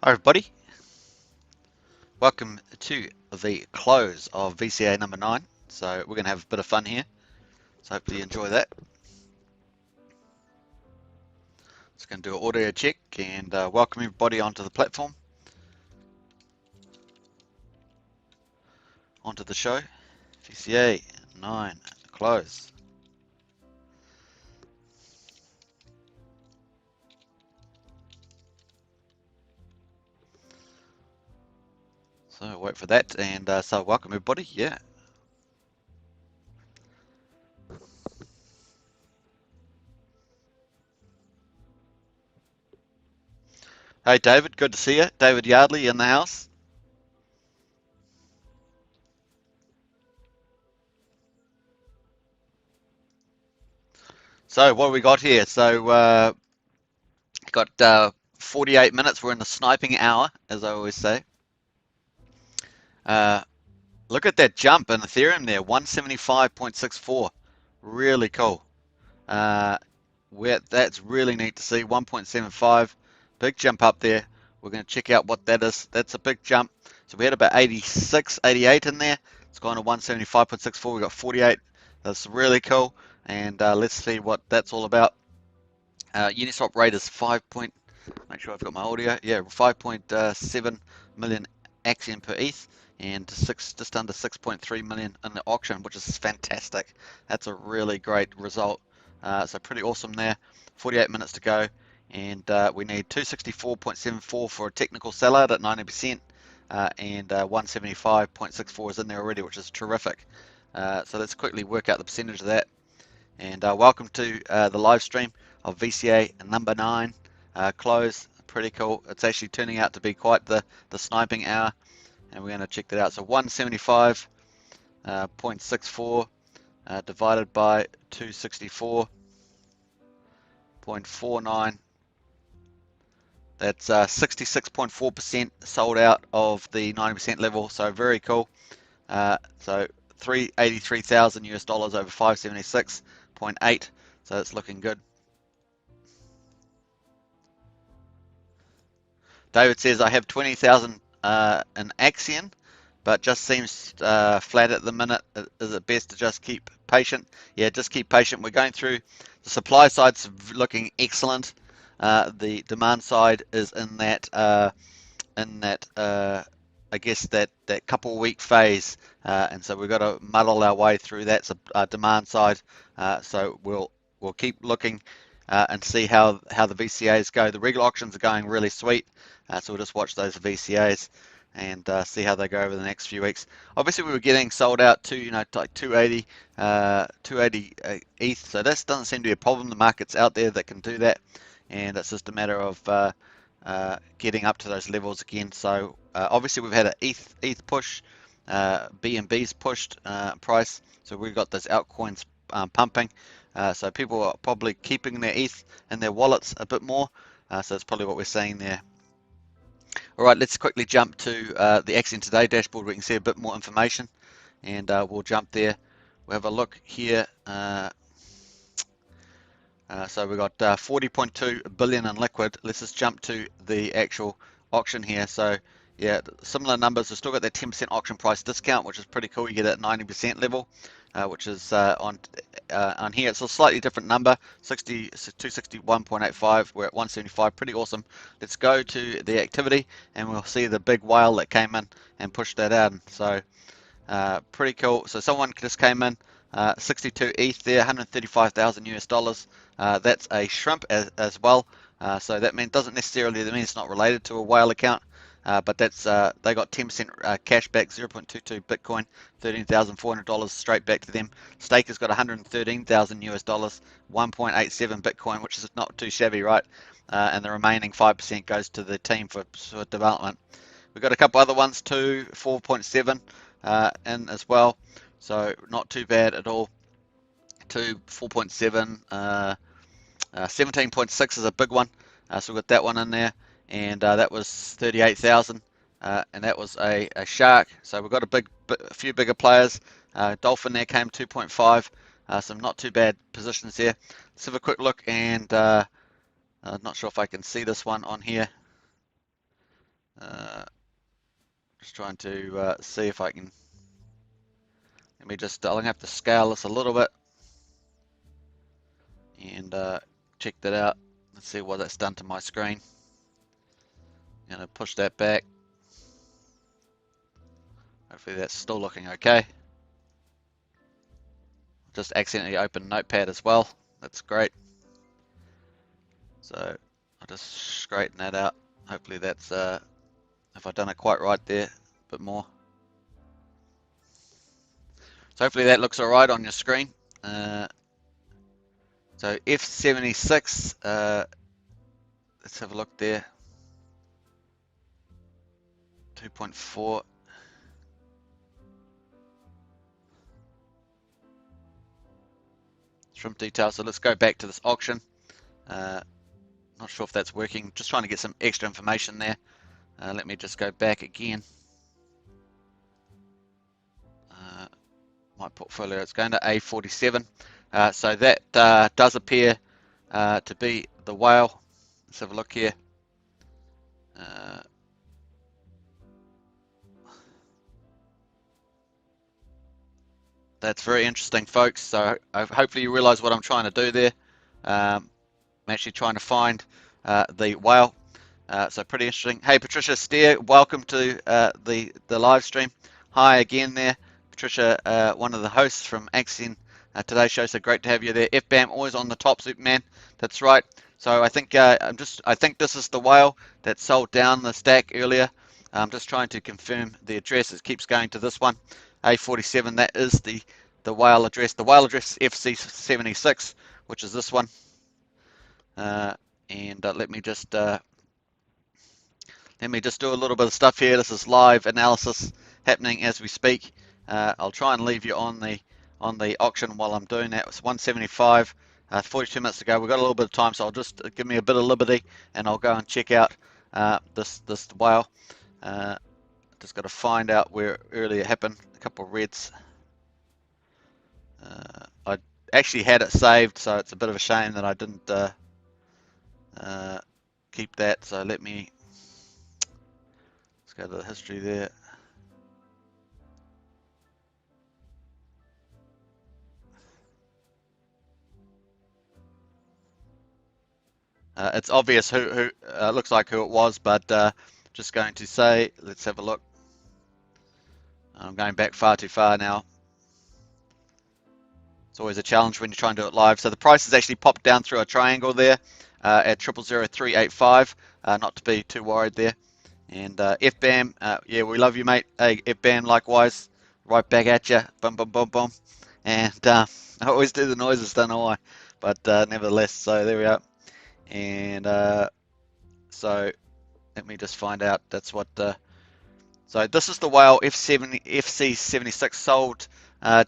Hi everybody, welcome to the close of VCA number 9. So we're going to have a bit of fun here, so hopefully you enjoy that. Just going to do an audio check and welcome everybody onto the platform, onto the show. VCA 9 close. So wait for that, and so welcome everybody. Yeah. Hey David, good to see you. David Yardley in the house. So what have we got here? So got 48 minutes. We're in the sniping hour, as I always say. Uh, Look at that jump in Ethereum there, 175.64. Really cool. That's really neat to see. 1.75, big jump up there. We're going to check out what that is. That's a big jump. So we had about 86, 88 in there. It's gone to 175.64. We got 48. That's really cool. And let's see what that's all about. Uniswap rate is 5. Make sure I've got my audio. Yeah, 5.7 million Axion per ETH and just under 6.3 million in the auction, which is fantastic. That's a really great result. So pretty awesome there. 48 minutes to go, and we need 264.74 for a technical sellout at 90%, and 175.64 is in there already, which is terrific. So let's quickly work out the percentage of that. And welcome to the live stream of VCA number 9 close. Pretty cool. It's actually turning out to be quite the sniping hour, and we're going to check that out. So 175.64 divided by 264.49. That's 66.4% sold out of the 90% level. So very cool. So 383,000 US dollars over 576.8. So it's looking good. David says, I have 20,000 in Axion, but just seems flat at the minute. Is it best to just keep patient? Yeah, just keep patient. We're going through the supply side's looking excellent. The demand side is in that I guess that couple week phase, and so we've got to muddle our way through that demand side. So we'll keep looking and see how the VCAs go. The regular auctions are going really sweet, so we'll just watch those VCAs and see how they go over the next few weeks. Obviously, we were getting sold out to like 280, 280 ETH, so this doesn't seem to be a problem. The market's out there that can do that, and it's just a matter of getting up to those levels again. So obviously we've had an ETH push, BNB's pushed price, so we've got those altcoins pumping. So people are probably keeping their ETH in their wallets a bit more. So that's probably what we're seeing there. All right, let's quickly jump to the Axion Today dashboard where we can see a bit more information, and we'll jump there. We'll have a look here. So we've got 40.2 billion in liquid. Let's just jump to the actual auction here. So yeah, similar numbers. We've still got that 10% auction price discount, which is pretty cool. You get it at 90% level, which is on here. It's a slightly different number, 261.85. We're at 175. Pretty awesome. Let's go to the activity, and we'll see the big whale that came in and pushed that out. So pretty cool. So someone just came in, 62 ETH there, 135,000 US dollars. That's a shrimp as well. So that doesn't necessarily mean it's not related to a whale account, but that's they got 10% cash back, 0.22 Bitcoin, $13,400 straight back to them. Stake has got 113,000 US dollars, 1.87 Bitcoin, which is not too shabby, right? And the remaining 5% goes to the team for development. We've got a couple other ones too, 4.7 in as well, so not too bad at all. 4.7, 17.6 is a big one, so we've got that one in there, and that was 38,000, and that was a shark. So we've got a few bigger players. Dolphin there came 2.5, some not too bad positions there. Let's have a quick look, and I'm not sure if I can see this one on here. Just trying to see if I can. Let me just. I'm gonna have to scale this a little bit and check that out. Let's see what that's done to my screen. I'm gonna push that back. Hopefully that's still looking okay. Just accidentally opened Notepad as well. That's great. So I'll just straighten that out. Hopefully that's if I've done it quite right there, a bit more. So hopefully that looks alright on your screen. So F76, let's have a look there. 2.4. Shrimp details. So let's go back to this auction. Not sure if that's working. Just trying to get some extra information there. Let me just go back again. My portfolio, it's going to A47. So that does appear to be the whale. Let's have a look here. That's very interesting, folks. So hopefully you realize what I'm trying to do there. I'm actually trying to find the whale. So pretty interesting. Hey, Patricia Steer, welcome to the live stream. Hi again there. Patricia, one of the hosts from Axion today's show, so great to have you there. FBAM always on the top, Superman. That's right. So I think I think this is the whale that sold down the stack earlier. I'm just trying to confirm the address. It keeps going to this one, A47. That is the whale address. The whale address is FC76, which is this one. And let me just do a little bit of stuff here. This is live analysis happening as we speak. I'll try and leave you on the auction while I'm doing that. It's 175, 42 minutes to go. We've got a little bit of time, so I'll just give me a bit of liberty, and I'll go and check out this whale. Just got to find out where earlier happened. A couple of reds. I actually had it saved, so it's a bit of a shame that I didn't keep that. So let's go to the history there. It's obvious who looks like who it was, but just going to say, let's have a look. I'm going back far too far now. It's always a challenge when you try and do it live. So the price has actually popped down through a triangle there at 000385. Not to be too worried there. And FBAM, yeah, we love you, mate. Hey, FBAM, likewise, right back at you. Boom, boom, boom, boom. And I always do the noises, don't know why, but nevertheless. So there we are. And so let me just find out. That's what. So this is the whale FC76 sold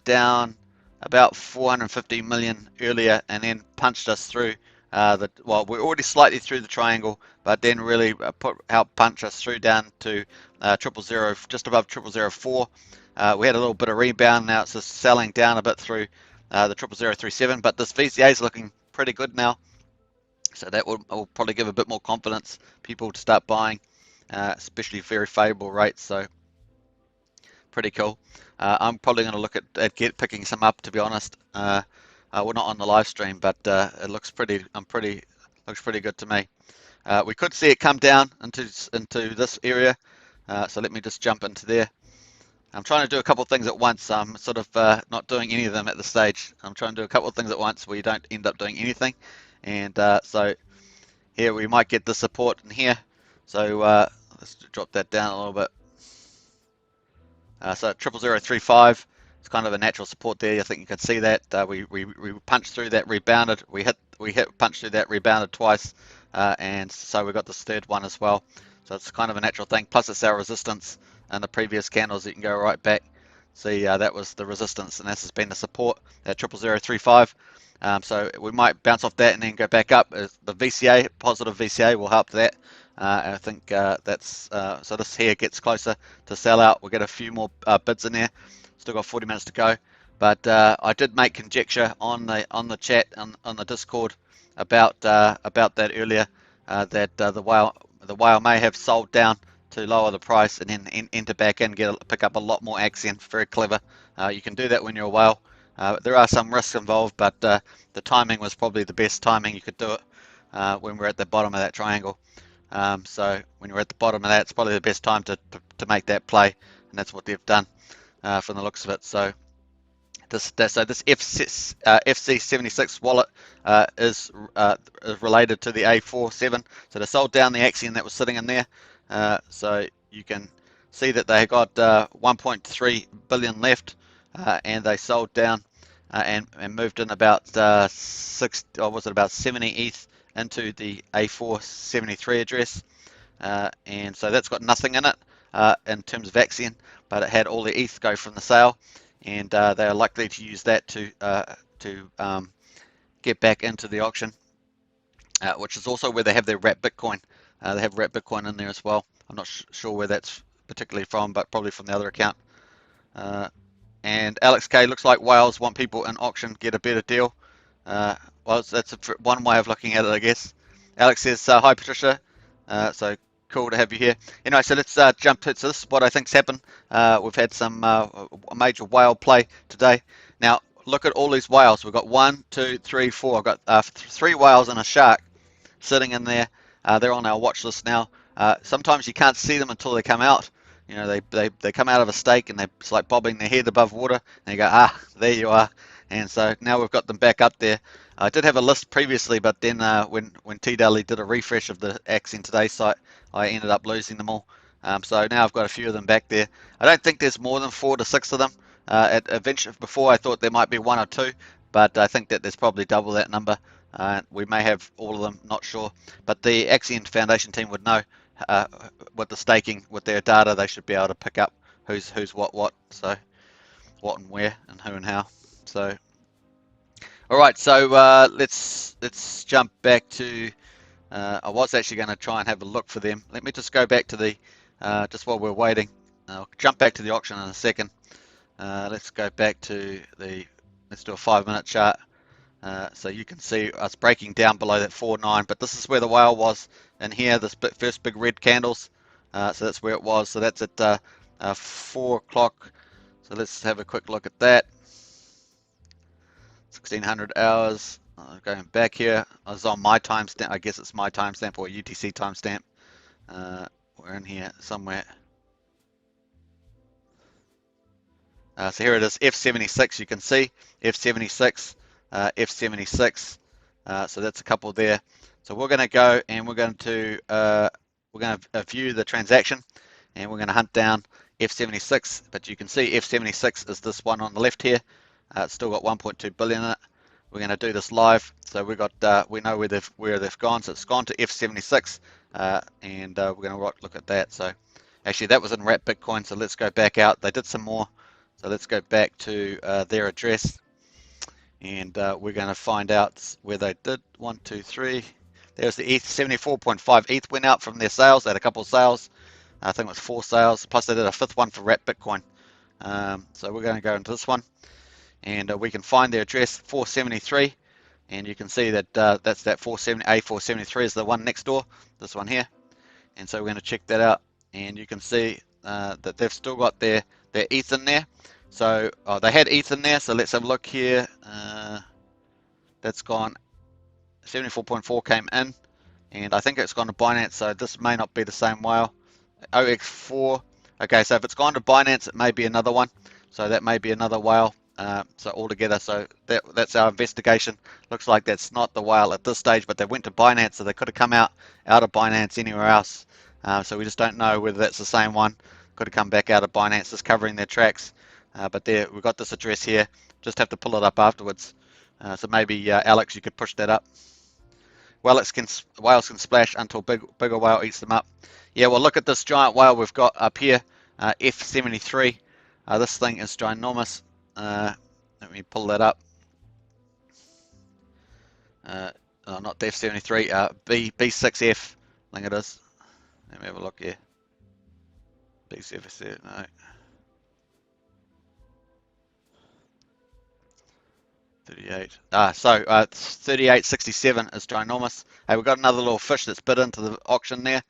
down about 450 million earlier, and then punched us through well, we're already slightly through the triangle, but then really helped punch us through down to 000, just above 0004. We had a little bit of rebound. Now it's just selling down a bit through the 00037, but this VCA is looking pretty good now. So that will probably give a bit more confidence people to start buying, especially very favorable rates. So pretty cool. I'm probably going to look at picking some up, to be honest. We're not on the live stream, but it looks pretty. Looks pretty good to me. We could see it come down into this area. So let me just jump into there. I'm trying to do a couple of things at once. I'm sort of not doing any of them at this stage. I'm trying to do a couple of things at once where you don't end up doing anything. And so here we might get the support in here. So let's drop that down a little bit. So 00035, it's kind of a natural support there. I think you can see that we punched through that, rebounded. We punched through that, rebounded twice, and so we got this third one as well. So it's kind of a natural thing. Plus it's our resistance and the previous candles. You can go right back. See, that was the resistance, and this has been the support at 00035. So we might bounce off that and then go back up. The VCA, positive VCA, will help that. And I think that's so this here gets closer to sell out. We'll get a few more bids in there. Still got 40 minutes to go. But I did make conjecture on the chat on the Discord about that earlier. That the whale may have sold down to lower the price and then enter back in, pick up a lot more Axion. Very clever. You can do that when you're a whale. There are some risks involved, but the timing was probably the best timing you could do it when we're at the bottom of that triangle. So when you're at the bottom of that, it's probably the best time to make that play, and that's what they've done from the looks of it. So this FC76 wallet is related to the A47. So they sold down the Axion that was sitting in there. So you can see that they got 1.3 billion left, and they sold down and moved in about 70 ETH into the A473 address, and so that's got nothing in it in terms of Axion, but it had all the ETH go from the sale, and they are likely to use that to get back into the auction, which is also where they have their wrapped Bitcoin. They have wrapped Bitcoin in there as well. I'm not sure where that's particularly from, but probably from the other account. And Alex K, looks like whales want people in auction get a better deal. Well, that's one way of looking at it, I guess. Alex says, hi Patricia. So cool to have you here. Anyway, so let's jump to, so this is what I think's happened. We've had some major whale play today. Now, look at all these whales. We've got 1, 2, 3, 4. I've got 3 whales and a shark sitting in there. They're on our watch list now. Sometimes you can't see them until they come out. You know, they come out of a stake and it's like bobbing their head above water, and you go, there you are. And so now we've got them back up there. I did have a list previously, but then when T-Daly did a refresh of the Axion Today site, I ended up losing them all. So now I've got a few of them back there. I don't think there's more than 4 to 6 of them. Eventually, before I thought there might be 1 or 2, but I think that there's probably double that number. We may have all of them, not sure. But the Axion Foundation team would know with the staking, with their data, they should be able to pick up who's what. So what and where and who and how. So all right, so let's jump back to. I was actually going to try and have a look for them. Let me just go back to the just while we're waiting. I'll jump back to the auction in a second. Let's go back to the. Let's do a 5-minute chart. So you can see us breaking down below that 4.9, but this is where the whale was in here, this first big red candles. So that's where it was. So that's at 4 o'clock. So let's have a quick look at that. 1600 hours. Going back here, I was on my timestamp. I guess it's my timestamp or UTC timestamp. We're in here somewhere. So here it is, F76. You can see F76. F76, so that's a couple there. So we're going to go and we're going to view the transaction, and we're going to hunt down F76. But you can see F76 is this one on the left here. It's still got 1.2 billion in it. We're going to do this live, so we know where they've gone. So it's gone to F76, and we're going to look at that. So actually that was in wrapped Bitcoin. So let's go back out. They did some more. So let's go back to their address. And we're going to find out where they did 1, 2, 3. There's the ETH, 74.5 ETH went out from their sales. They had a couple of sales. I think it was 4 sales. Plus they did a 5th one for wrapped Bitcoin. So we're going to go into this one, and we can find their address 473, and you can see that that's that A473 is the one next door. This one here, and so we're going to check that out, and you can see that they've still got their ETH in there. So they had ETH in there, so let's have a look here. That's gone, 74.4 came in, and I think it's gone to Binance, so this may not be the same whale. OX4, okay, so if it's gone to Binance, it may be another one. So that may be another whale. So altogether, so that's our investigation. Looks like that's not the whale at this stage, but they went to Binance, so they could have come out of Binance anywhere else. So we just don't know whether that's the same one. Could have come back out of Binance, just covering their tracks. But there, we've got this address here. Just have to pull it up afterwards. So maybe Alex, you could push that up. Whales can splash until bigger whale eats them up. Yeah, well, look at this giant whale we've got up here, F73. This thing is ginormous. Let me pull that up. Not F73, B6F, I think it is. Let me have a look here. B6F, no. 38. So 3867 is ginormous. Hey, we've got another little fish that's bid into the auction there.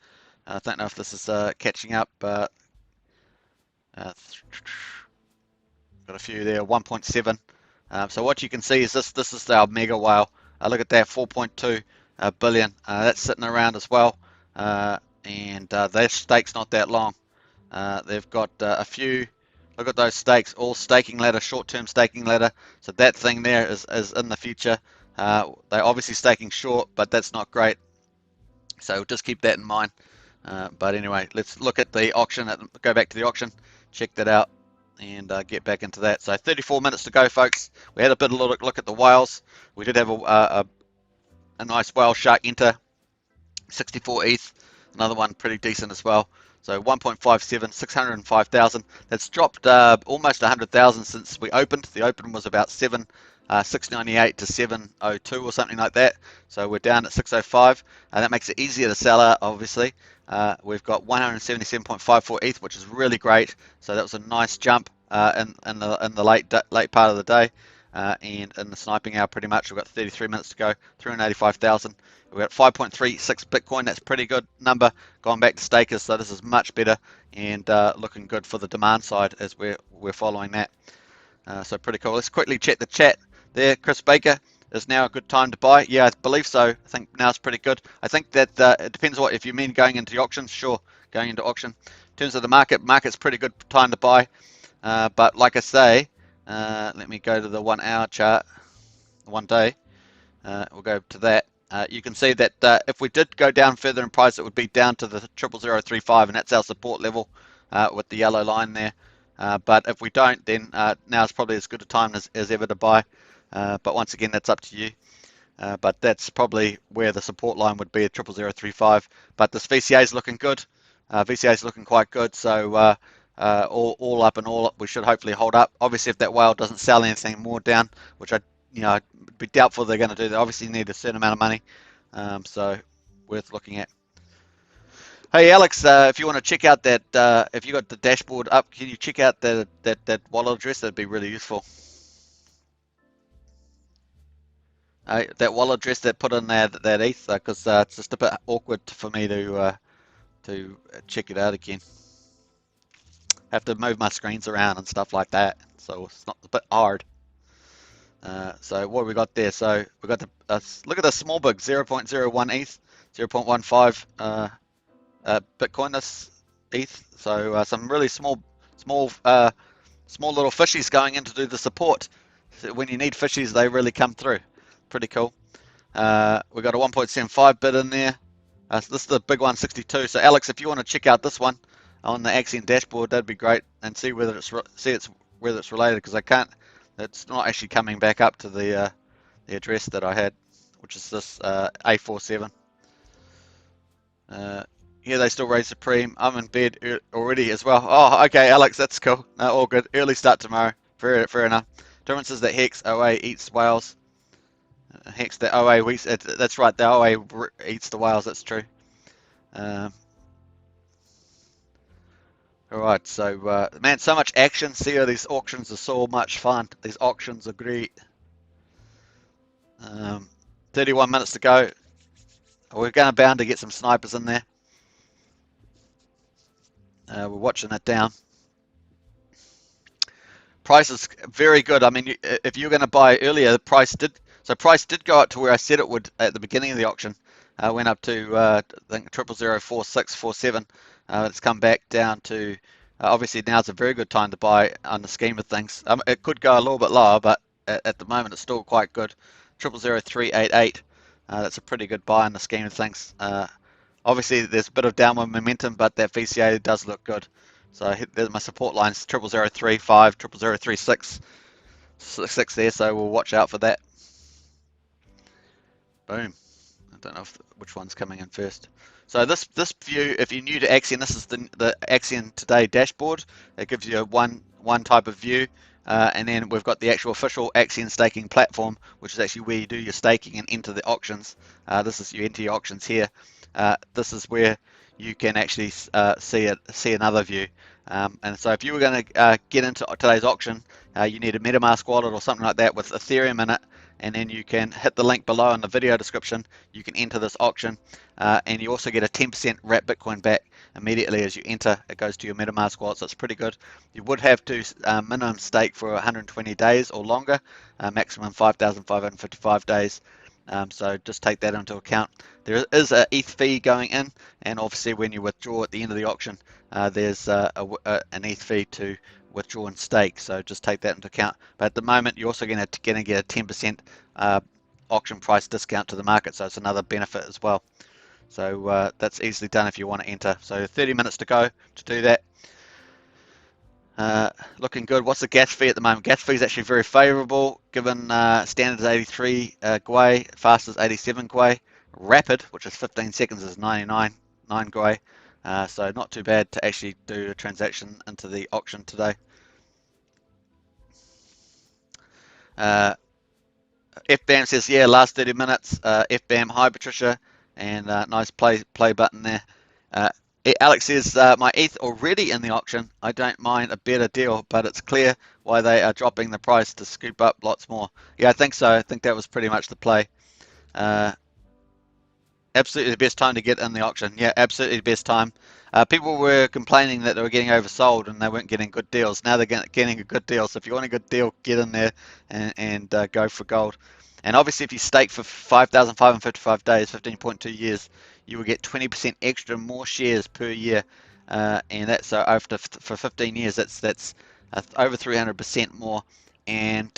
I don't know if this is catching up. Got a few there, 1.7. So what you can see is this is our mega whale. Look at that, 4.2 billion. That's sitting around as well, and their stake's not that long. They've got a few. Look at those stakes, all staking ladder, short-term staking ladder. So that thing there is in the future. They're obviously staking short, but that's not great. So just keep that in mind. But anyway, let's look at the auction. Go back to the auction, check that out, and get back into that. So 34 minutes to go, folks. We had a bit of a look at the whales. We did have a nice whale shark enter, 64 ETH. Another one pretty decent as well. So 1.57, 605,000. That's dropped almost 100,000 since we opened. The open was about 698 to 702 or something like that. So we're down at 605. That makes it easier to sell out, obviously. We've got 177.54 ETH, which is really great. So that was a nice jump in the late part of the day. And in the sniping hour, pretty much, we've got 33 minutes to go, 385,000. We've got 5.36 Bitcoin. That's a pretty good number. Going back to stakers, so this is much better and looking good for the demand side as we're following that. So pretty cool. Let's quickly check the chat there. Chris Baker, is now a good time to buy? Yeah, I believe so. I think now it's pretty good. I think that it depends what if you mean going into the auction. Sure, going into auction. In terms of the market's pretty good time to buy. But like I say, let me go to the 1 hour chart, 1 day. We'll go to that. You can see that if we did go down further in price, it would be down to the 00035, and that's our support level with the yellow line there. But if we don't, then now is probably as good a time as ever to buy. But once again, that's up to you. But that's probably where the support line would be at 00035. But this VCA is looking good. VCA is looking quite good. So all up and all up, we should hopefully hold up. Obviously, if that whale doesn't sell anything more down, which I'd be doubtful they're going to do. They obviously need a certain amount of money, so worth looking at. Hey Alex, if you want to check out that, if you got the dashboard up, can you check out that wallet address? That'd be really useful. That wallet address that put in that ETH, because it's just a bit awkward for me to check it out again. Have to move my screens around and stuff like that, so it's not a bit hard. So what have we got there? So we got the look at the small bug, 0.01 ETH, 0.15 Bitcoin this ETH. So some really small little fishies going in to do the support. So when you need fishies, they really come through. Pretty cool. We got a 1.75 bit in there. So this is the big one, 62. So Alex, if you want to check out this one on the Axion dashboard, that'd be great, and see whether it's related, because I can't. It's not actually coming back up to the address that I had, which is this A47. Yeah, they still raise Supreme. I'm in bed already as well. Oh, okay, Alex, that's cool. No, all good. Early start tomorrow. Fair enough. Difference is that Hex OA eats whales. Hex, the OA, that's right, the OA eats the whales, that's true. Alright, so, man, so much action. See how these auctions are so much fun. These auctions are great. 31 minutes to go. We're bound to get some snipers in there. We're watching it down. Price is very good. I mean, if you're going to buy earlier, the price did go up to where I said it would at the beginning of the auction. Went up to I think 0.004647. It's come back down to obviously now it's a very good time to buy on the scheme of things. It could go a little bit lower, but at the moment it's still quite good. 0.00388. That's a pretty good buy in the scheme of things. Obviously there's a bit of downward momentum, but that VCA does look good. So there's my support lines, 0.0035, 0.0036 there. So we'll watch out for that. Boom. I don't know which one's coming in first. So this view, if you're new to Axion, this is the Axion Today dashboard. It gives you one type of view, and then we've got the actual official Axion staking platform, which is actually where you do your staking and enter the auctions. This is you enter your auctions here. This is where you can actually see another view. And so if you were going to get into today's auction, you need a MetaMask wallet or something like that with Ethereum in it, and then you can hit the link below in the video description. You can enter this auction, and you also get a 10% wrapped Bitcoin back immediately as you enter. It goes to your MetaMask wallet, so it's pretty good. You would have to minimum stake for 120 days or longer, maximum 5,555 days. So just take that into account. There is an ETH fee going in, and obviously when you withdraw at the end of the auction, there's an ETH fee to withdraw and stake. So just take that into account. But at the moment, you're also going to get a 10% auction price discount to the market, so it's another benefit as well. So that's easily done if you want to enter. So 30 minutes to go to do that. Looking good. What's the gas fee at the moment? Gas fee is actually very favorable, given standard is 83 Gwei, fast is 87 Gwei, rapid, which is 15 seconds, is 99 Gwei. So not too bad to actually do a transaction into the auction today. FBAM says, yeah, last 30 minutes. FBAM, hi Patricia, and nice play button there. Alex says, my ETH already in the auction. I don't mind a better deal, but it's clear why they are dropping the price to scoop up lots more. Yeah, I think so. I think that was pretty much the play. Absolutely the best time to get in the auction. Yeah, absolutely the best time. People were complaining that they were getting oversold and they weren't getting good deals. Now they're getting a good deal. So if you want a good deal, get in there and go for gold. And obviously, if you stake for 5,555 days, 15.2 years, you will get 20% extra more shares per year. And that's for 15 years, that's over 300% more. And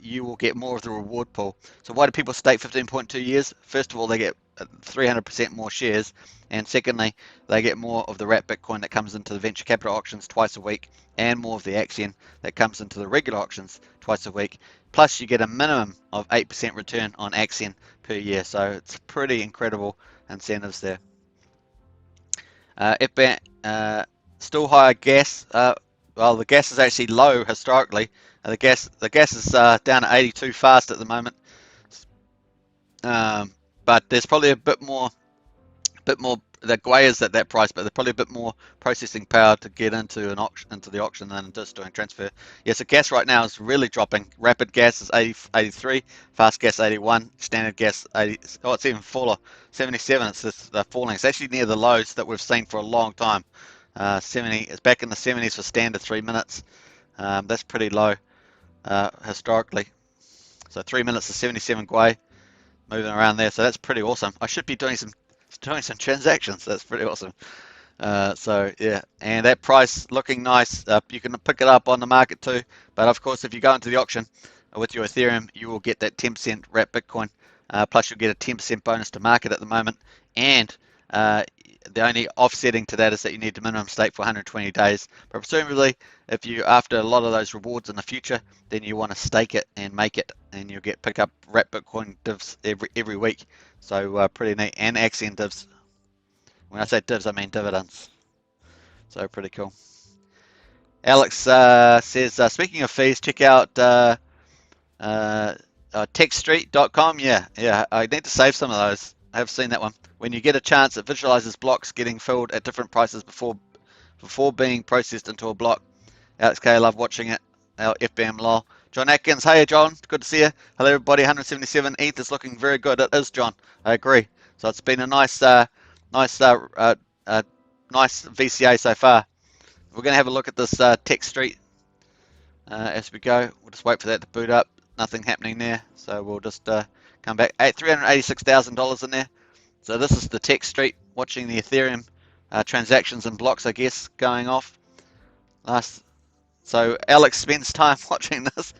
you will get more of the reward pool. So why do people stake 15.2 years? First of all, they get 300% more shares, and secondly, they get more of the wrapped Bitcoin that comes into the venture capital auctions twice a week, and more of the Axion that comes into the regular auctions twice a week. Plus, you get a minimum of 8% return on Axion per year, so it's pretty incredible incentives there. Still higher gas. Well, the gas is actually low historically. The gas is down at 82 fast at the moment. But there's probably a bit more. The Gwei is at that price, but there's probably a bit more processing power to get into the auction than just doing transfer. Yeah, so gas right now is really dropping. Rapid gas is 83, fast gas 81, standard gas 80. Oh, it's even fuller, 77. It's just falling. It's actually near the lows that we've seen for a long time. 70. It's back in the 70s for standard 3 minutes. That's pretty low historically. So 3 minutes is 77 Gwei, moving around there. So that's pretty awesome. I should be doing some transactions. That's pretty awesome. So yeah, and that price looking nice. You can pick it up on the market too. But of course, if you go into the auction with your Ethereum, you will get that 10% wrapped Bitcoin. Plus, you'll get a 10% bonus to market at the moment. And the only offsetting to that is that you need to minimum stake for 120 days. But presumably, if you after a lot of those rewards in the future, then you want to stake it and make it, and you'll pick up wrapped Bitcoin divs every week. So pretty neat. And Axion divs. When I say divs, I mean dividends. So pretty cool. Alex says, speaking of fees, check out techstreet.com. Yeah, I need to save some of those. I have seen that one. When you get a chance, it visualizes blocks getting filled at different prices before being processed into a block. Alex K, I love watching it. FBM lol. John Atkins, hey John, good to see you. Hello everybody, 177 ETH is looking very good. It is, John. I agree. So it's been a nice VCA so far. We're going to have a look at this Tech Street as we go. We'll just wait for that to boot up. Nothing happening there, so we'll just come back. $386,000 in there. So this is the Tech Street, watching the Ethereum transactions and blocks, I guess, going off. So Alex spends time watching this.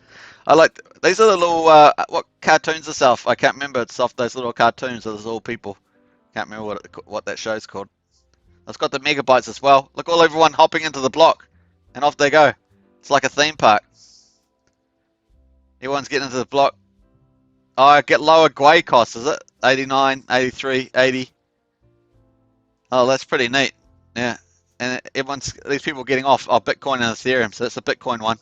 I like these are the little what cartoons are self. I can't remember. It's off those little cartoons of those little people. Can't remember what that show's called. It's got the megabytes as well. Look, everyone hopping into the block, and off they go. It's like a theme park. Everyone's getting into the block. Oh, I get lower Gwei costs, is it? 89, 83, 80. Oh, that's pretty neat. Yeah, and these people getting off Bitcoin and Ethereum, so that's a Bitcoin one.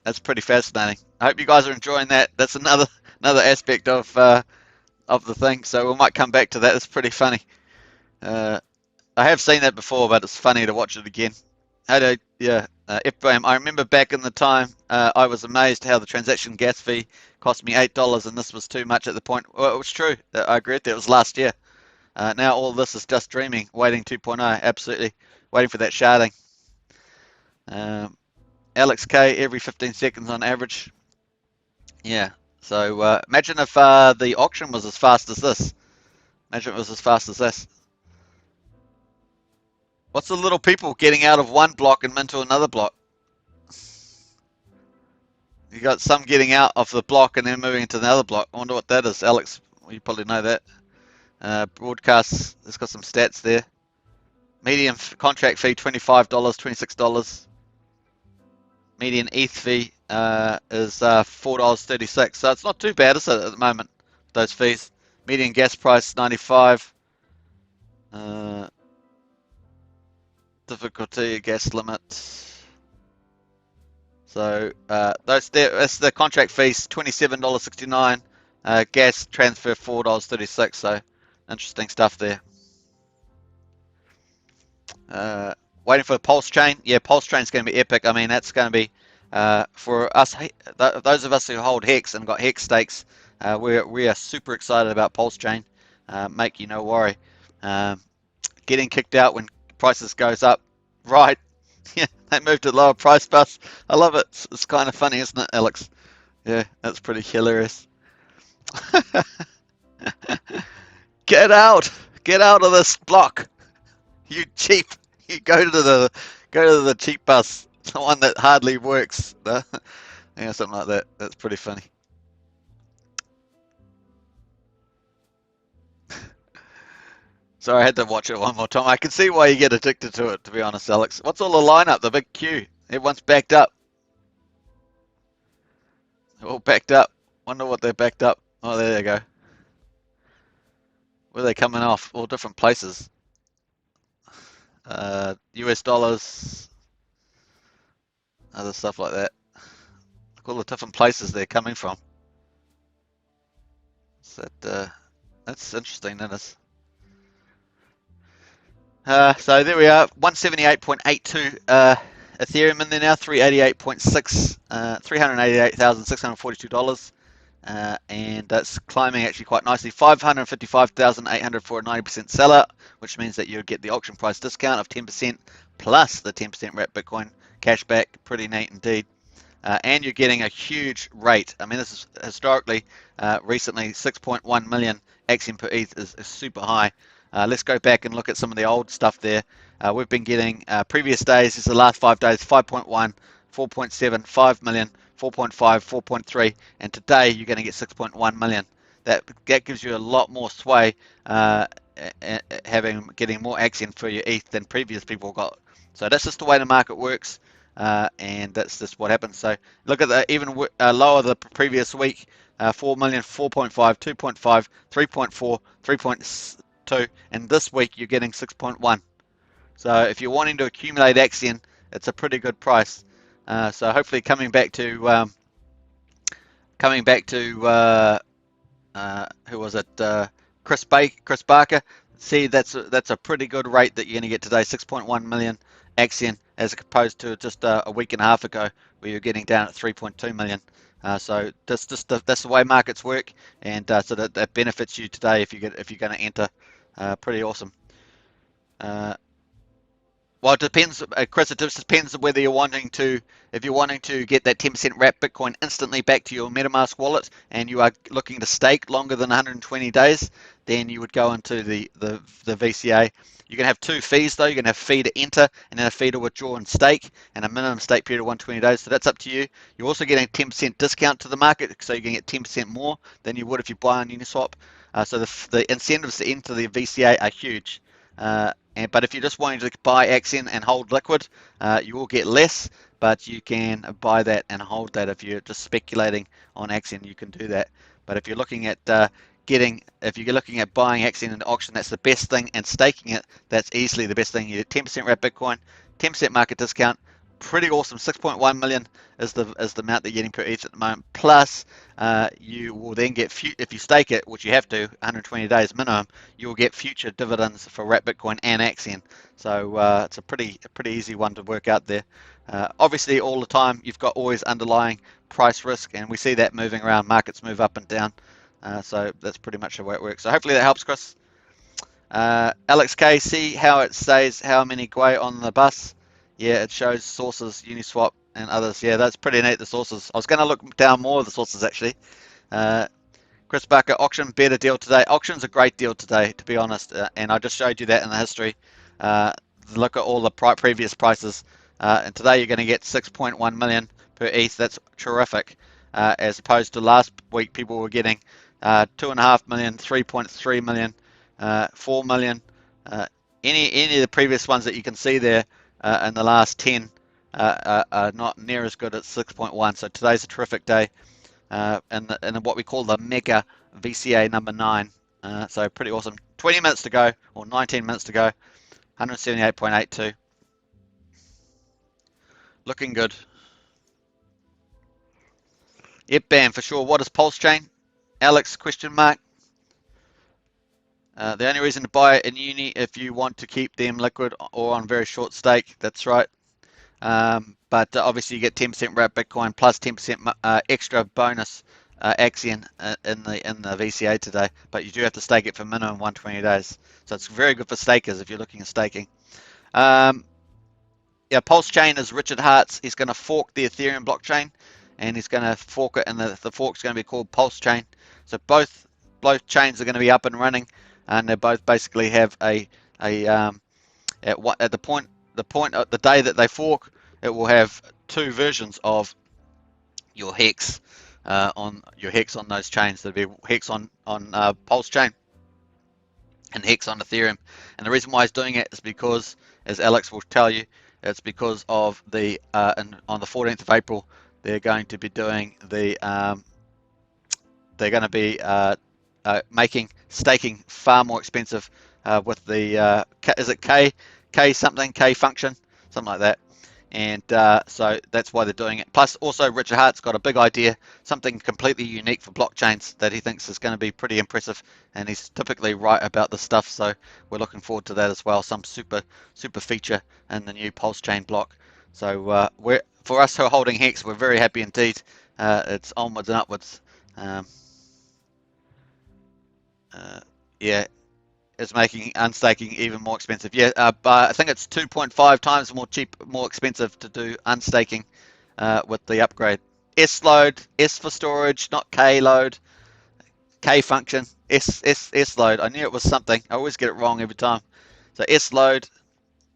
That's pretty fascinating. I hope you guys are enjoying that. That's another aspect of the thing. So we might come back to that. It's pretty funny. I have seen that before, but it's funny to watch it again. Yeah, FBAM, I remember back in the time, I was amazed how the transaction gas fee cost me $8, and this was too much at the point. Well, it was true. I agree with that. It was last year. Now all this is just dreaming, waiting 2.0, absolutely, waiting for that sharding. Alex K, every 15 seconds on average. Yeah, so imagine if the auction was as fast as this. Imagine it was as fast as this. What's the little people getting out of one block and into another block? You got some getting out of the block and then moving into another block. I wonder what that is, Alex. Well, you probably know that. Broadcasts, it's got some stats there. Median contract fee, $25, $26. Median ETH fee is $4.36. So it's not too bad, is it, at the moment, those fees. Median gas price, 95. Difficulty, gas limit. So that's the contract fees, $27.69. Gas transfer, $4.36. So interesting stuff there. Waiting for Pulsechain. Yeah, Pulsechain's going to be epic. I mean, that's going to be for us, those of us who hold Hex and got Hex stakes. We are super excited about Pulsechain. Make you no worry. Getting kicked out when prices goes up. Right. Yeah, they moved to lower price bus. I love it. It's kind of funny, isn't it, Alex? Yeah, that's pretty hilarious. Get out! Get out of this block! You cheap! You go to the cheap bus, the one that hardly works. Yeah, something like that. That's pretty funny. Sorry, I had to watch it one more time. I can see why you get addicted to it, to be honest, Alex. What's all the lineup? The big queue. Everyone's backed up. They're all backed up. Wonder what they're backed up. Oh, there they go. Where are they coming off? All different places. US dollars, other stuff like that. Look all the different places they're coming from. So that's interesting, isn't it? So there we are, 178.82 Ethereum in there now, 388.6, $388,642, and that's climbing actually quite nicely. 555,800 for a 90% sellout, which means that you get the auction price discount of 10% plus the 10% wrapped Bitcoin cashback. Pretty neat indeed. And you're getting a huge rate. I mean, this is historically, recently, 6.1 million Axion per ETH is super high. Let's go back and look at some of the old stuff there. We've been getting previous days, this is the last 5 days, 5.1, 4.7, 5 million, 4.5, 4.3, and today you're going to get 6.1 million. That gives you a lot more sway, getting more Axion for your ETH than previous people got. So that's just the way the market works. And that's just what happens. So look at the even lower the previous week, 4 million, 4.5, 2.5, 3.4, 3.2, and this week you're getting 6.1. So if you're wanting to accumulate Axion, it's a pretty good price. So hopefully coming back to who was it? Chris Barker. See, that's a pretty good rate that you're going to get today, 6.1 million Axion, as opposed to just a week and a half ago where you're getting down at 3.2 million. So that's the way markets work, and so that benefits you today if you're going to enter. Pretty awesome. Well, it depends, Chris. It just depends on whether you're wanting to, if you're wanting to get that 10% wrap Bitcoin instantly back to your MetaMask wallet, and you are looking to stake longer than 120 days, then you would go into the VCA. You can have 2 fees though. You can have a fee to enter and then a fee to withdraw and stake, and a minimum stake period of 120 days. So that's up to you. You're also getting a 10% discount to the market, so you can get 10% more than you would if you buy on Uniswap. So the incentives to enter the VCA are huge. But if you're just wanting to buy Axion and hold liquid, you will get less, but you can buy that and hold that. If you're just speculating on Axion, you can do that. But if you're looking at if you're looking at buying Axion in the auction, that's the best thing, and staking it, that's easily the best thing. You get 10% wrap Bitcoin, 10% market discount, pretty awesome. 6.1 million is the amount that you're getting per ETH at the moment. Plus, you will then get if you stake it, which you have to, 120 days minimum, you will get future dividends for Wrap Bitcoin and Axion. So it's a pretty easy one to work out there. Obviously, all the time you've got always underlying price risk, and we see that moving around. Markets move up and down. So that's pretty much the way it works. So hopefully that helps, Chris. Alex K, see how it says how many Gwei on the bus. Yeah, it shows sources, Uniswap and others. Yeah, that's pretty neat, the sources. I was going to look down more of the sources actually. Chris Barker, auction better deal today. Auction's a great deal today, to be honest, and I just showed you that in the history. Look at all the previous prices, and today you're going to get 6.1 million per ETH. That's terrific, as opposed to last week people were getting 2.5 million, 3.3 million, 4 million. Any of the previous ones that you can see there in the last 10 are not near as good at 6.1. So today's a terrific day, and what we call the mega VCA number 9. So pretty awesome. 20 minutes to go, or 19 minutes to go. 178.82. Looking good. Yep, bam, for sure. What is Pulsechain? Alex, question mark. The only reason to buy it in uni if you want to keep them liquid or on very short stake. That's right. But obviously you get 10% wrap Bitcoin plus 10% extra bonus Axion in the VCA today. But you do have to stake it for minimum 120 days. So it's very good for stakers if you're looking at staking. Yeah, Pulsechain is Richard Hart's. He's going to fork the Ethereum blockchain, and he's going to fork it, and the fork's going to be called Pulsechain. So both chains are going to be up and running, and they both basically have at the day that they fork, it will have two versions of your hex on those chains. There'll be hex on Pulsechain and hex on Ethereum. And the reason why he's doing it is because, as Alex will tell you, it's because of the on the 14th of April they're going to be doing making staking far more expensive with the is it K function, something like that. And so that's why they're doing it. Plus, also Richard Hart's got a big idea, something completely unique for blockchains that he thinks is going to be pretty impressive, and he's typically right about this stuff. So we're looking forward to that as well. Some super feature in the new Pulsechain block. So for us who are holding Hex, we're very happy indeed. It's onwards and upwards. Yeah. Is making unstaking even more expensive. Yeah, but I think it's 2.5 times more expensive to do unstaking with the upgrade. S load, S for storage, not K load. K function, S load. I knew it was something. I always get it wrong every time. So S load.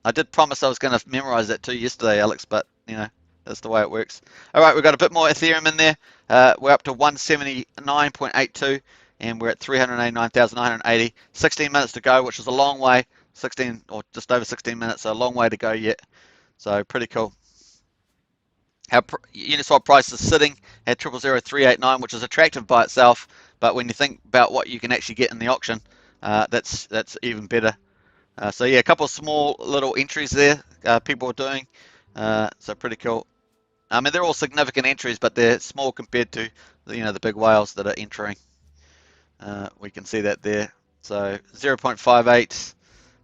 I did promise I was going to memorize that too yesterday, Alex, but you know that's the way it works. All right, we've got a bit more Ethereum in there. We're up to 179.82. And we're at 389,980. 16 minutes to go, which is a long way. 16 or just over 16 minutes, so a long way to go yet. So pretty cool. Our Uniswap price is sitting at 000389, which is attractive by itself. But when you think about what you can actually get in the auction, that's even better. So yeah, a couple of small little entries there people are doing. So pretty cool. I mean, they're all significant entries, but they're small compared to the big whales that are entering. We can see that there. So 0.58,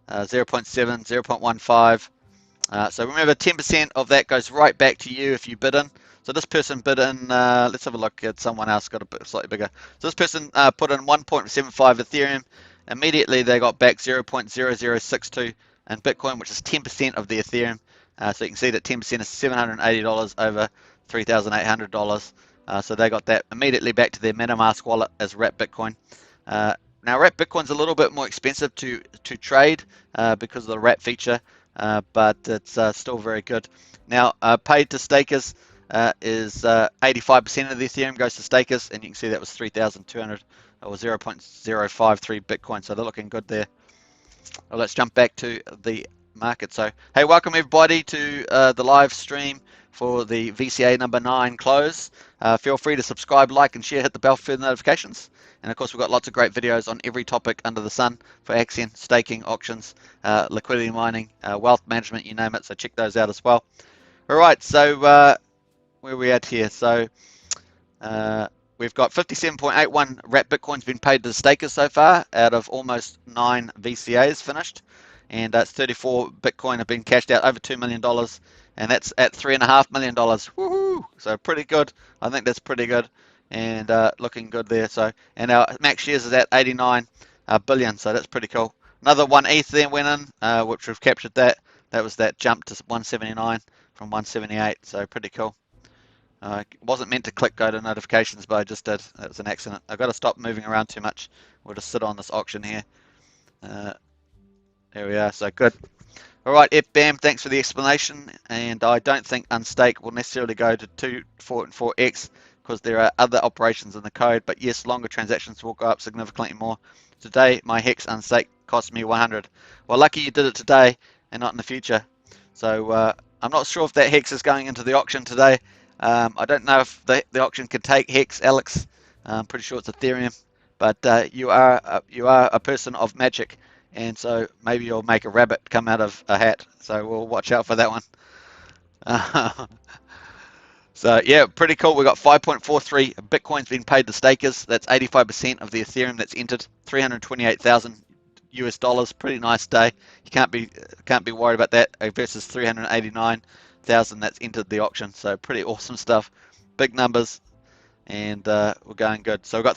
0.7, 0.15. So remember, 10% of that goes right back to you if you bid in. So this person bid in, let's have a look at someone else got a bit slightly bigger. So this person put in 1.75 Ethereum. Immediately they got back 0.0062 in Bitcoin, which is 10% of the Ethereum. So you can see that 10% is $780 over $3,800. So they got that immediately back to their MetaMask wallet as Wrap Bitcoin. Now Wrap Bitcoin's a little bit more expensive to trade because of the Wrap feature, but it's still very good. Now paid to stakers is 85% of the Ethereum goes to stakers, and you can see that was 3,200 or 0.053 Bitcoin. So they're looking good there. Well, let's jump back to the market. So hey, welcome everybody to the live stream for the VCA number 9 close. Feel free to subscribe, like, and share. Hit the bell for further notifications. And of course, we've got lots of great videos on every topic under the sun for Axion, staking, auctions, liquidity mining, wealth management, you name it. So check those out as well. All right, so where are we at here? So we've got 57.81 wrapped Bitcoins been paid to the stakers so far out of almost 9 VCAs finished. And that's 34 Bitcoin have been cashed out, over $2 million. And that's at $3.5 million. Woohoo! So pretty good. I think that's pretty good. And looking good there. So, and our max shares is at 89 billion. So that's pretty cool. Another one ETH then went in, which we've captured that. That was that jump to 179 from 178. So pretty cool. Wasn't meant to click go to notifications, but I just did. That was an accident. I've got to stop moving around too much. We'll just sit on this auction here. There we are. So good. All right, Bam, thanks for the explanation. And I don't think unstake will necessarily go to 2, 4, and 4x because there are other operations in the code. But yes, longer transactions will go up significantly more. Today, my Hex unstake cost me 100. Well, lucky you did it today and not in the future. So I'm not sure if that Hex is going into the auction today. I don't know if the auction can take Hex, Alex. I'm pretty sure it's Ethereum. But you are a person of magic. And so maybe you'll make a rabbit come out of a hat. So we'll watch out for that one. So yeah, pretty cool. We got 5.43 Bitcoins being paid to stakers. That's 85% of the Ethereum that's entered. 328,000 US dollars. Pretty nice day. You can't be worried about that versus 389,000 that's entered the auction. So pretty awesome stuff. Big numbers, and we're going good. So we've got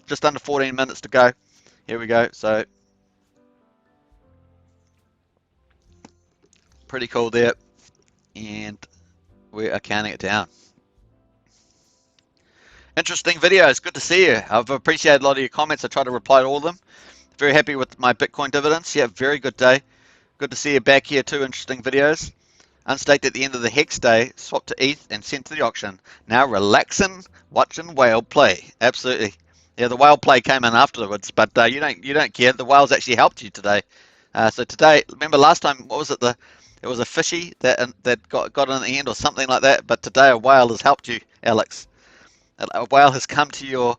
just under 14 minutes to go. Here we go. So pretty cool there, and we are counting it down. Interesting videos. Good to see you. I've appreciated a lot of your comments. I try to reply to all of them. Very happy with my Bitcoin dividends. Yeah, very good day. Good to see you back here too. Interesting videos. Unstaked at the end of the Hex day, swapped to ETH and sent to the auction. Now relaxing, watching whale play. Absolutely. Yeah, the whale play came in afterwards, but you don't care. The whales actually helped you today. So today, remember last time, what was it? It was a fishy that got in the end or something like that. But today a whale has helped you, Alex. A whale has come to your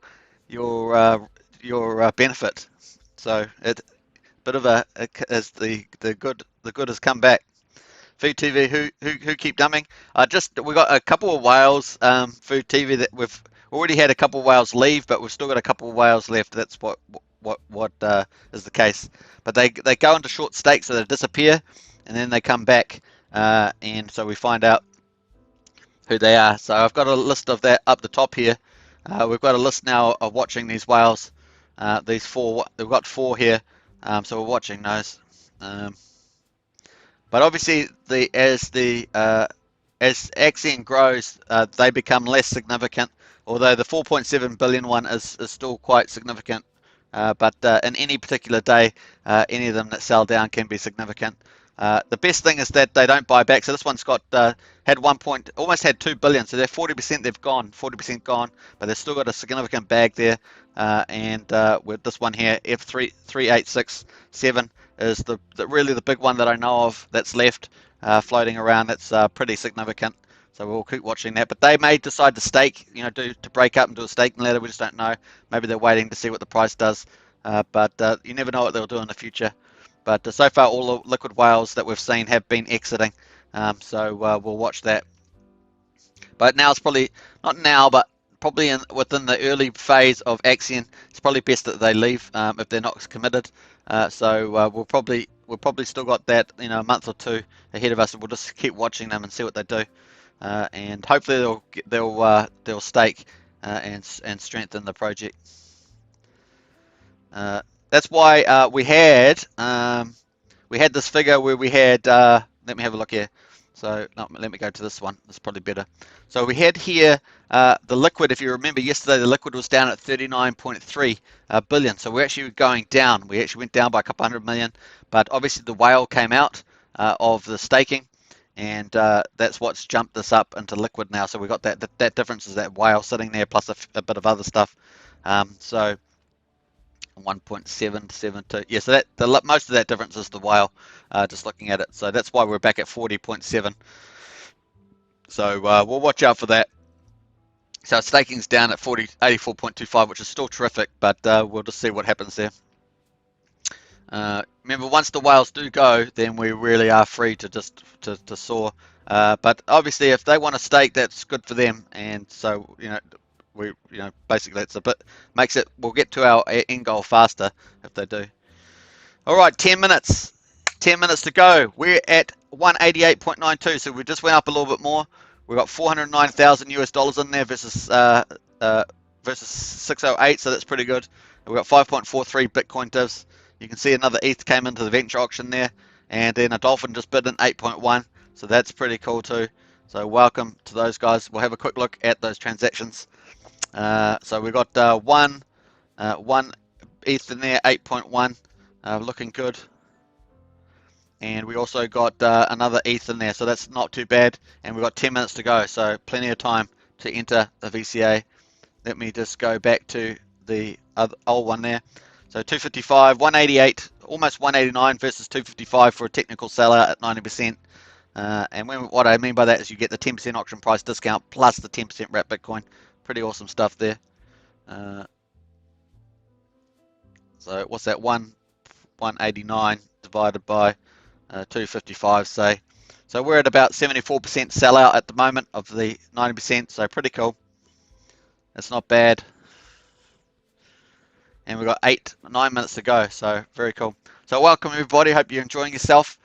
benefit. So it bit of as the good has come back. Food TV, who keep dumbing? We got a couple of whales. Food TV that we've already had a couple of whales leave, but we've still got a couple of whales left. That's what is the case. But they go into short stakes, so they disappear, and then they come back, and so we find out who they are. So I've got a list of that up the top here. We've got a list now of watching these whales. These four, we've got 4 here, so we're watching those. But obviously, as Axion grows, they become less significant. Although the 4.7 billion one is still quite significant. But in any particular day, any of them that sell down can be significant. The best thing is that they don't buy back. So this one's got almost had 2 billion. So they're 40%. They've gone 40% gone, but they've still got a significant bag there. And with this one here, F3867 is really the big one that I know of that's left floating around. That's pretty significant. So we'll keep watching that. But they may decide to stake, to break up and do a staking ladder. We just don't know. Maybe they're waiting to see what the price does. But you never know what they'll do in the future. But so far, all the liquid whales that we've seen have been exiting. So we'll watch that. But now it's probably, not now, but probably within the early phase of Axion, it's probably best that they leave if they're not committed. So we'll probably still got that, a month or 2 ahead of us, and we'll just keep watching them and see what they do. And hopefully they'll stake and strengthen the project. That's why we had this figure where we had. Let me have a look here. So no, let me go to this one. It's probably better. So we had here the liquid. If you remember yesterday, the liquid was down at 39.3 billion. So we're actually going down. We actually went down by a couple hundred million. But obviously the whale came out of the staking, and that's what's jumped this up into liquid now. So we got that difference is that whale sitting there plus a bit of other stuff. So 1.772. Yeah, so most of that difference is the whale, just looking at it. So that's why we're back at 40.7. So we'll watch out for that. So staking's down at 84.25, which is still terrific, but we'll just see what happens there. Remember, once the whales do go, then we really are free to just to soar But obviously, if they want to stake, that's good for them. And so, basically, it's a bit makes it. We'll get to our end goal faster if they do. All right, 10 minutes. 10 minutes to go. We're at 188.92, so we just went up a little bit more. We've got 409,000 US dollars in there versus 608, so that's pretty good. We've got 5.43 Bitcoin divs. You can see another ETH came into the venture auction there, and then a Dolphin just bid in 8.1, so that's pretty cool too. So welcome to those guys. We'll have a quick look at those transactions. So we've got one ETH in there, 8.1. Looking good. And we also got another ETH in there, so that's not too bad. And we've got 10 minutes to go, so plenty of time to enter the VCA. Let me just go back to the old one there. So 255, 188, almost 189 versus 255 for a technical sellout at 90%. And what I mean by that is you get the 10% auction price discount plus the 10% wrap Bitcoin. Pretty awesome stuff there. So what's that? 189 divided by 255, say. So we're at about 74% sellout at the moment of the 90%, so pretty cool. That's not bad. And we've got 9 minutes to go, so very cool. So welcome everybody, hope you're enjoying yourself.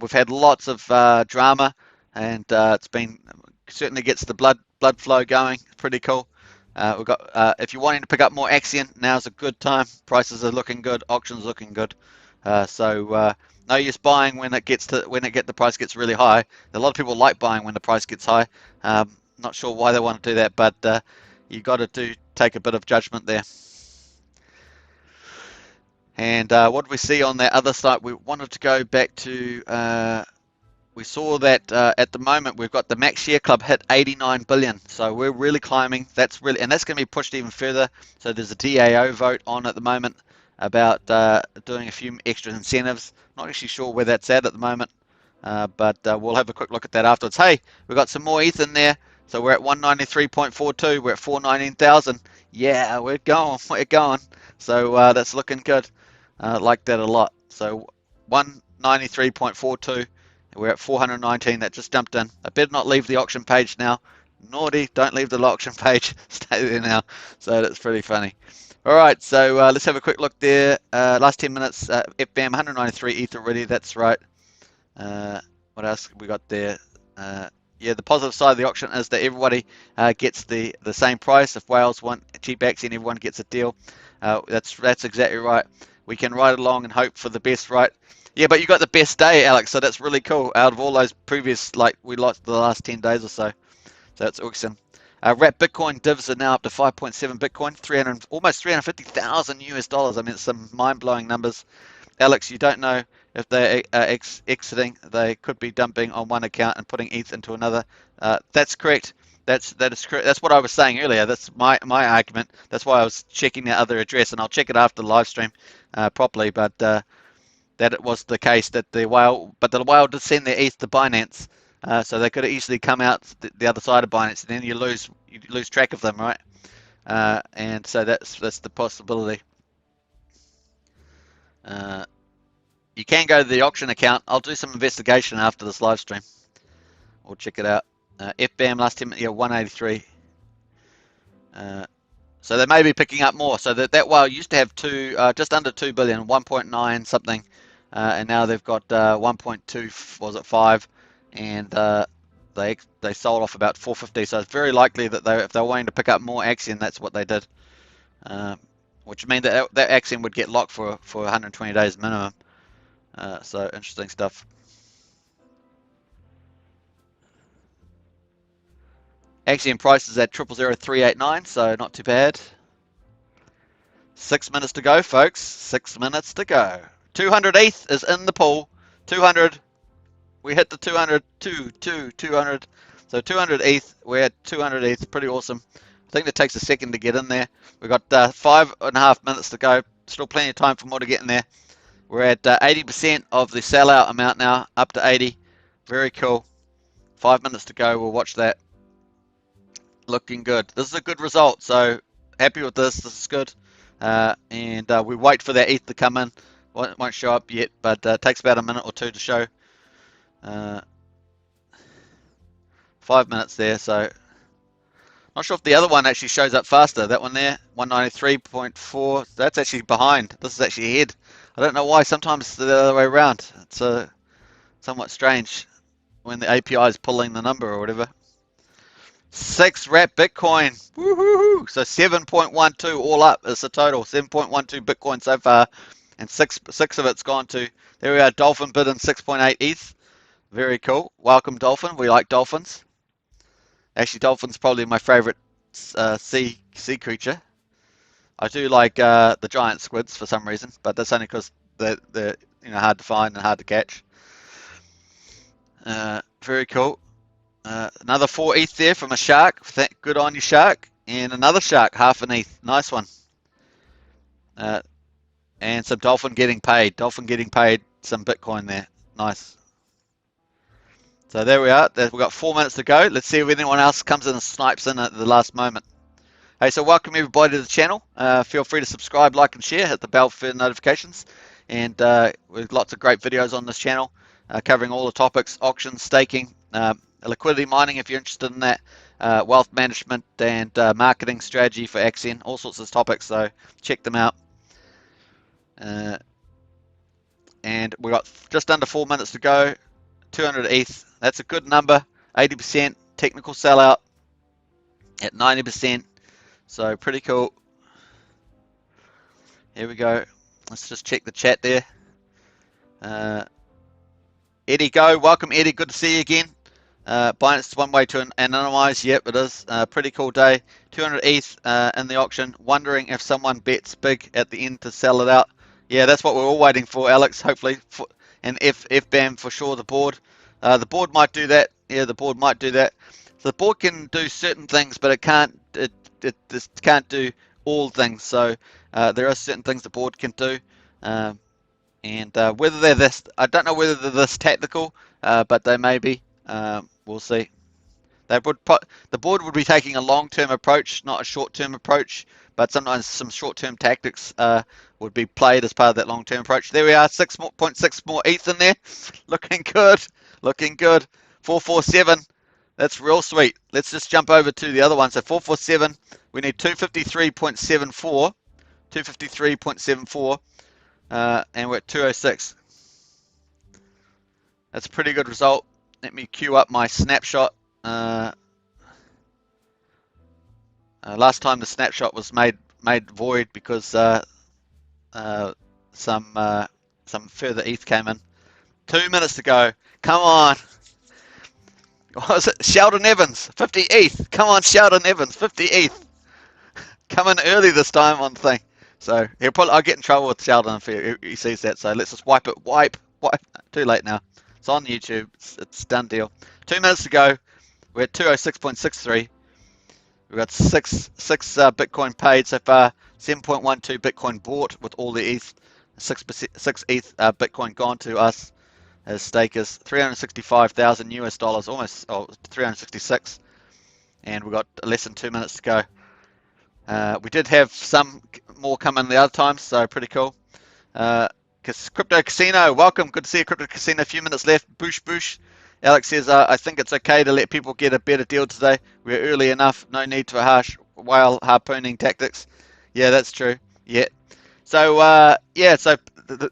We've had lots of drama, and it's been certainly gets the blood flow going. Pretty cool. We've got if you're wanting to pick up more Axion, now's a good time. Prices are looking good, auctions looking good. So no use buying when the price gets really high. A lot of people like buying when the price gets high. Not sure why they want to do that, but you got to take a bit of judgment there. And what did we see on that other site? We wanted to go back to. We saw that at the moment we've got the max share club hit 89 billion, so we're really climbing. That's going to be pushed even further. So there's a DAO vote on at the moment about doing a few extra incentives. Not actually sure where that's at the moment, but we'll have a quick look at that afterwards. Hey, we've got some more ETH in there, so we're at 193.42. We're at 419,000. Yeah, we're going. So that's looking good. Like that a lot. So 193.42. We're at 419. That just jumped in. I better not leave the auction page now. Naughty, don't leave the auction page. Stay there now. So that's pretty funny. All right, so let's have a quick look there. Last 10 minutes, FBAM 193 ETH already. That's right. What else we got there? Yeah, the positive side of the auction is that everybody gets the same price. If whales want cheap Axion, everyone gets a deal. That's exactly right. We can ride along and hope for the best, right? Yeah, but you got the best day, Alex, so that's really cool. Out of all those previous, we lost the last 10 days or so. So that's awesome. Wrap Bitcoin divs are now up to 5.7 Bitcoin, almost 350,000 US dollars. I mean, it's some mind-blowing numbers. Alex, you don't know if they're exiting. They could be dumping on one account and putting ETH into another. That's correct. That is correct. That's what I was saying earlier. That's my argument. That's why I was checking the other address, and I'll check it after the live stream properly. But that it was the case that the whale did send their ETH to Binance, so they could have easily come out the other side of Binance, and then you lose track of them, right? And so that's the possibility. You can go to the auction account. I'll do some investigation after this live stream. We'll check it out. FBAM last time, yeah, 183. So they may be picking up more. So that whale used to have just under 2 billion, 1.9 something, and now they've got 1.2, was it 5, and they sold off about 450. So it's very likely that if they're wanting to pick up more Axion, that's what they did. Which means that Axion would get locked for 120 days minimum. So interesting stuff. Axion price is at 000389, so not too bad. 6 minutes to go, folks. 6 minutes to go. 200 ETH is in the pool. 200. We hit the 200. 200. So 200 ETH. We're at 200 ETH. Pretty awesome. I think it takes a second to get in there. We've got 5.5 minutes to go. Still plenty of time for more to get in there. We're at 80% of the sellout amount now, up to 80. Very cool. 5 minutes to go. We'll watch that. Looking good. This is a good result. So happy with this. This is good. And we wait for that ETH to come in. Won't show up yet, but it takes about a minute or two to show. 5 minutes there, so not sure if the other one actually shows up faster. That one there, 193.4, that's actually behind. This is actually ahead. I don't know why. Sometimes it's the other way around. It's somewhat strange when the API is pulling the number or whatever. 6 wrap Bitcoin. Woohoo! So 7.12 all up is the total. 7.12 Bitcoin so far, and six of it's gone to. There we are. Dolphin bid in 6.8 ETH. Very cool. Welcome, Dolphin. We like dolphins. Actually, dolphin's probably my favorite sea creature. I do like the giant squids for some reason, but that's only because they're hard to find and hard to catch. Very cool. Another 4 ETH there from a shark. Good on you, shark. And another shark, half an ETH. Nice one. And some dolphin getting paid. Dolphin getting paid some Bitcoin there. Nice. So there we are. We've got 4 minutes to go. Let's see if anyone else comes in and snipes in at the last moment. Hey, so welcome everybody to the channel. Feel free to subscribe, like, and share. Hit the bell for notifications. And with lots of great videos on this channel, covering all the topics: auctions, staking, liquidity mining if you're interested in that, wealth management, and marketing strategy for Axion. All sorts of topics. So check them out. And we've got just under 4 minutes to go. 200 ETH. That's a good number. 80% technical sellout at 90%. So pretty cool. Here we go. Let's just check the chat there. Eddie Go, welcome Eddie. Good to see you again. Binance is one way to anonymize. Yep, it is. Pretty cool day. 200 ETH in the auction. Wondering if someone bets big at the end to sell it out. Yeah, that's what we're all waiting for, Alex. Hopefully, and FBAM for sure. The board might do that. Yeah, the board might do that. So the board can do certain things, but it can't. It just can't do all things. So there are certain things the board can do, and whether they're this, I don't know whether they're this tactical, but they may be. We'll see. The board would be taking a long-term approach, not a short-term approach. But sometimes some short-term tactics would be played as part of that long-term approach. There we are, 6.6 more ETH in there. Looking good, looking good. 447, that's real sweet. Let's just jump over to the other one. So 447, we need 253.74, 253.74, and we're at 206. That's a pretty good result. Let me queue up my snapshot. Last time the snapshot was made void because some further ETH came in. 2 minutes to go. Come on. What was it? Sheldon Evans, 50 ETH. Come on, Sheldon Evans, 50 ETH. Come in early this time on the thing. So I'll get in trouble with Sheldon if he sees that. So let's just wipe it. Wipe. Too late now. It's on YouTube. It's done deal. 2 minutes to go. We're at 206.63. We've got six Bitcoin paid so far. 7.12 Bitcoin bought with all the ETH. 6 ETH Bitcoin gone to us as stakers. 365,000 US dollars, almost 366. And we've got less than 2 minutes to go. We did have some more come in the other times, so pretty cool. Crypto Casino, welcome. Good to see you, Crypto Casino. A few minutes left. Boosh. Alex says, I think it's okay to let people get a better deal today. We're early enough. No need for harsh whale harpooning tactics. Yeah, that's true. Yeah. So, so the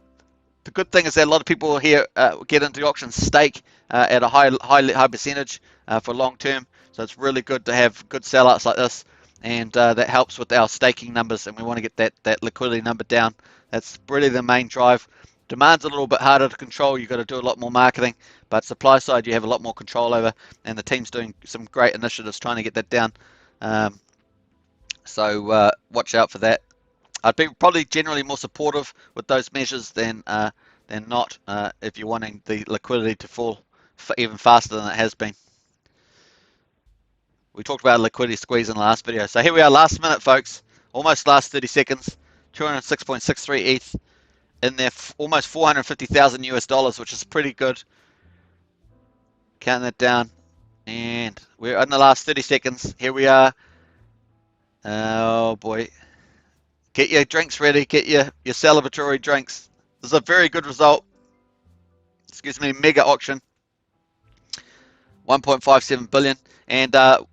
good thing is that a lot of people here get into the auction stake at a high percentage for long term. So it's really good to have good sellouts like this. And that helps with our staking numbers. And we want to get that liquidity number down. That's really the main drive. Demand's a little bit harder to control. You've got to do a lot more marketing, but supply side you have a lot more control over, and the team's doing some great initiatives trying to get that down. So watch out for that. I'd be probably generally more supportive with those measures than not if you're wanting the liquidity to fall even faster than it has been. We talked about a liquidity squeeze in the last video. So here we are, last minute, folks. Almost last 30 seconds. 206.63 ETH. In there, almost 450,000 US dollars, which is pretty good. Count that down, and we're in the last 30 seconds. Here we are. Oh boy, get your drinks ready. Get your celebratory drinks. This is a very good result. Excuse me, mega auction. 1.57 billion. And the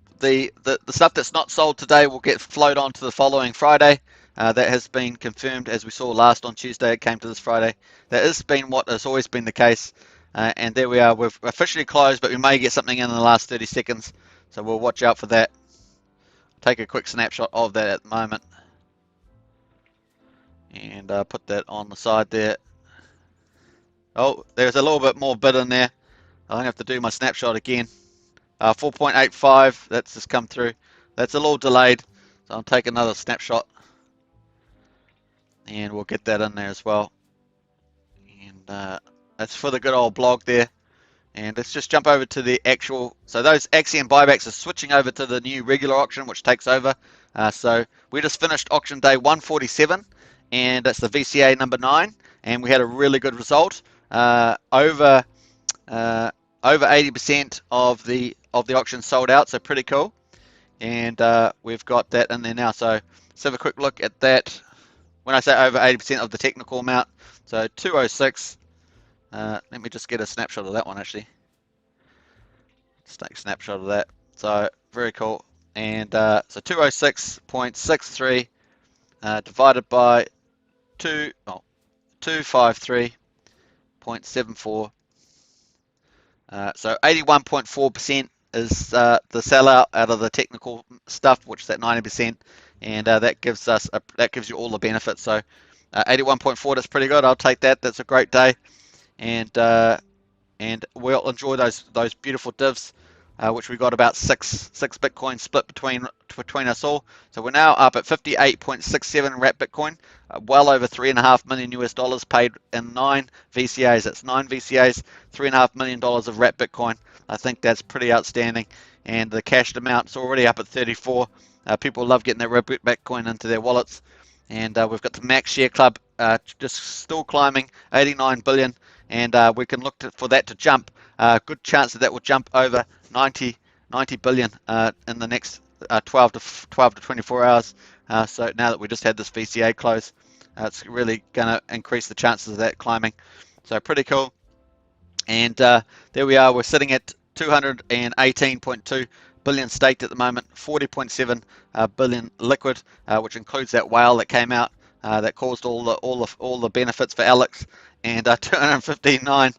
stuff that's not sold today will get flowed on to the following Friday. That has been confirmed, as we saw last on Tuesday. It came to this Friday. That has been what has always been the case. And there we are. We've officially closed, but we may get something in the last 30 seconds. So we'll watch out for that. Take a quick snapshot of that at the moment. And put that on the side there. Oh, there's a little bit more bid in there. I'm going to have to do my snapshot again. 4.85, that's just come through. That's a little delayed, so I'll take another snapshot. And we'll get that in there as well. And that's for the good old blog there. And let's just jump over to the actual, so those Axion buybacks are switching over to the new regular auction, which takes over. So we just finished auction day 147, and that's the VCA number 9, and we had a really good result. Over 80% of the auction sold out, so pretty cool. And we've got that in there now. So let's have a quick look at that. When I say over 80% of the technical amount, so 206. Let me just get a snapshot of that one actually. Let's take a snapshot of that. So very cool. And so 206.63 divided by 253.74. So 81.4% is the sellout out of the technical stuff, which is at 90%, and that gives you all the benefits. So 81.4, that's pretty good. I'll take that. That's a great day, and we'll enjoy those beautiful divs, which we got about six Bitcoin split between us all. So we're now up at 58.67 wrapped Bitcoin, well over $3.5 million US paid in 9 VCAs. That's 9 VCAs, $3.5 million of wrapped Bitcoin. I think that's pretty outstanding, and the cashed amount's already up at 34. People love getting their wrapped Bitcoin into their wallets, and we've got the Max Share Club just still climbing, 89 billion. And we can look for that to jump. Good chance that will jump over 90 billion in the next 12 to 24 hours. So now that we just had this VCA close, it's really going to increase the chances of that climbing. So pretty cool. And there we are. We're sitting at 218.2 billion staked at the moment, 40.7 billion liquid, which includes that whale that came out that caused all the benefits for Alex, and 259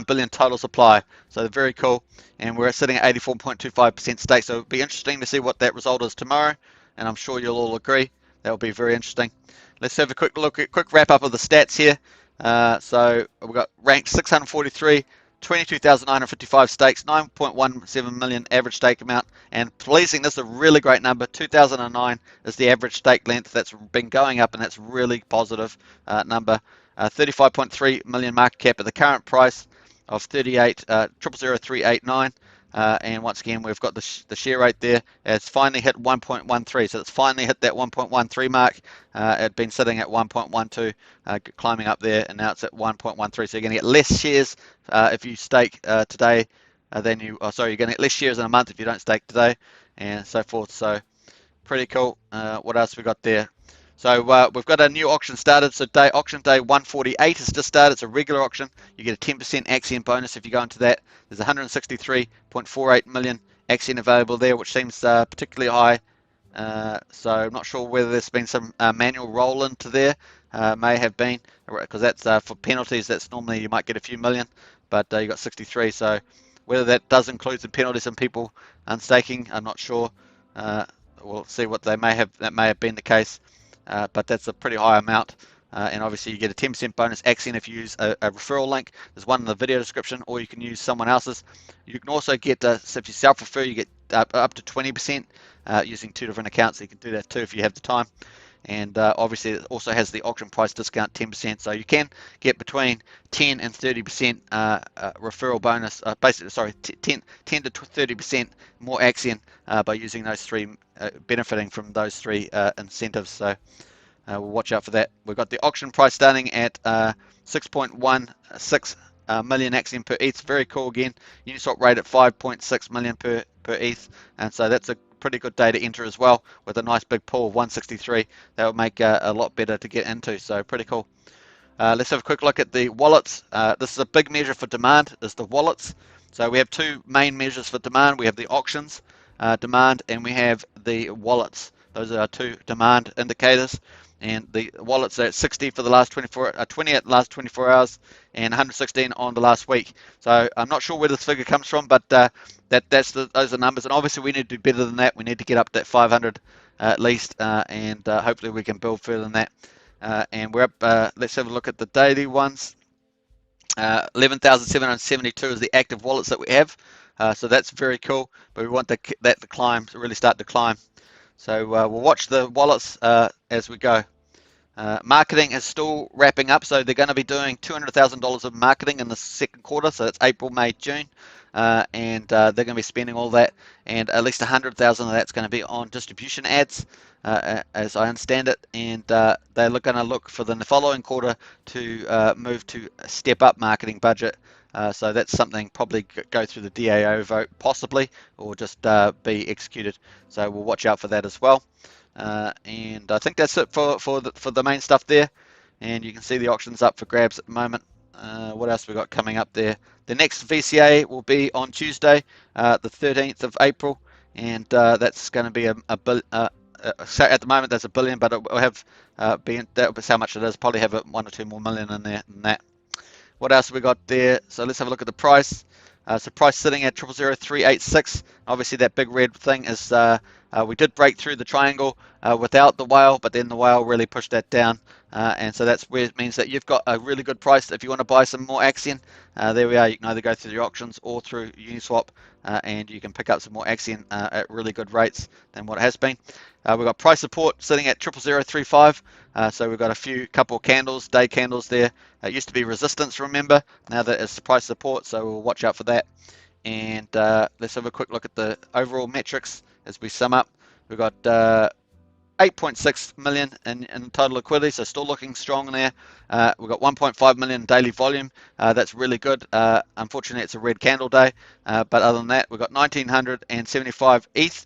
billion total supply. So very cool. And we're sitting at 84.25% stake. So it'll be interesting to see what that result is tomorrow, and I'm sure you'll all agree that will be very interesting. Let's have a quick wrap up of the stats here. So we've got ranked 643, 22,955 stakes, 9.17 million average stake amount, and pleasing, this is a really great number. 2009 is the average stake length. That's been going up, and that's really positive number. 35.3 million market cap at the current price of 0.389. And once again, we've got the share rate there. It's finally hit 1.13, so it's finally hit that 1.13 mark. It had been sitting at 1.12, climbing up there, and now it's at 1.13. So you're going to get less shares if you stake today than you're going to get less shares in a month if you don't stake today, and so forth. So pretty cool. What else we got there? So we've got a new auction started. So auction day 148 has just started. It's a regular auction. You get a 10% Axion bonus if you go into that. There's 163.48 million Axion available there, which seems particularly high. So I'm not sure whether there's been some manual roll into there. May have been, because that's for penalties. That's normally you might get a few million, but you got 63. So whether that does include some penalties and people unstaking, I'm not sure. We'll see what that may have been the case. But that's a pretty high amount, and obviously you get a 10% bonus Axion if you use a referral link. There's one in the video description, or you can use someone else's. You can also get, so if you self-refer, you get up to 20% using 2 different accounts. So you can do that too if you have the time. And obviously it also has the auction price discount 10%, so you can get between 10 and 30% referral bonus, basically, sorry, 10 to 30% more Axion by using those 3, benefiting from those 3 incentives. So we'll watch out for that. We've got the auction price starting at 6.16 million Axion per ETH. Very cool again. Uniswap rate at 5.6 million per ETH, and so that's a pretty good day to enter as well, with a nice big pool of 163. That will make a lot better to get into, so pretty cool. Let's have a quick look at the wallets. This is a big measure for demand, is the wallets. So we have two main measures for demand. We have the auctions demand, and we have the wallets. Those are our two demand indicators. And the wallets are at 60 for the last 20 at the last 24 hours, and 116 on the last week. So I'm not sure where this figure comes from, but those are numbers. And obviously we need to do better than that. We need to get up to that 500 at least, and hopefully we can build further than that. And we're up. Let's have a look at the daily ones. 11,772 is the active wallets that we have, so that's very cool. But we want that to climb, to really start to climb. So we'll watch the wallets as we go. Marketing is still wrapping up, so they're going to be doing $200,000 of marketing in the second quarter, so that's April, May, June, and they're going to be spending all that, and at least 100,000 of that's going to be on distribution ads, as I understand it, and they're going to look for the following quarter to move to a step-up marketing budget. So that's something probably go through the DAO vote possibly, or just be executed. So we'll watch out for that as well. And I think that's it for the main stuff there. And you can see the auctions up for grabs at the moment. What else we got coming up there? The next VCA will be on Tuesday, the 13th of April, and that's going to be so at the moment that's $1 billion, but it will have that was how much it is. Probably have 1 or 2 more million in there than that. What else have we got there? So let's have a look at the price. So price sitting at 000386. Obviously that big red thing is we did break through the triangle without the whale, but then the whale really pushed that down, and so that's where it means that you've got a really good price if you want to buy some more Axion. There we are. You can either go through the auctions or through Uniswap, and you can pick up some more Axion at really good rates than what it has been. We've got price support sitting at 00035. So we've got a couple candles, day candles there. It used to be resistance, remember. Now that it's price support, so we'll watch out for that. And let's have a quick look at the overall metrics as we sum up. We've got 8.6 million in total liquidity, so still looking strong there. We've got 1.5 million daily volume. That's really good. Unfortunately, it's a red candle day, but other than that, we've got 1,975 ETH.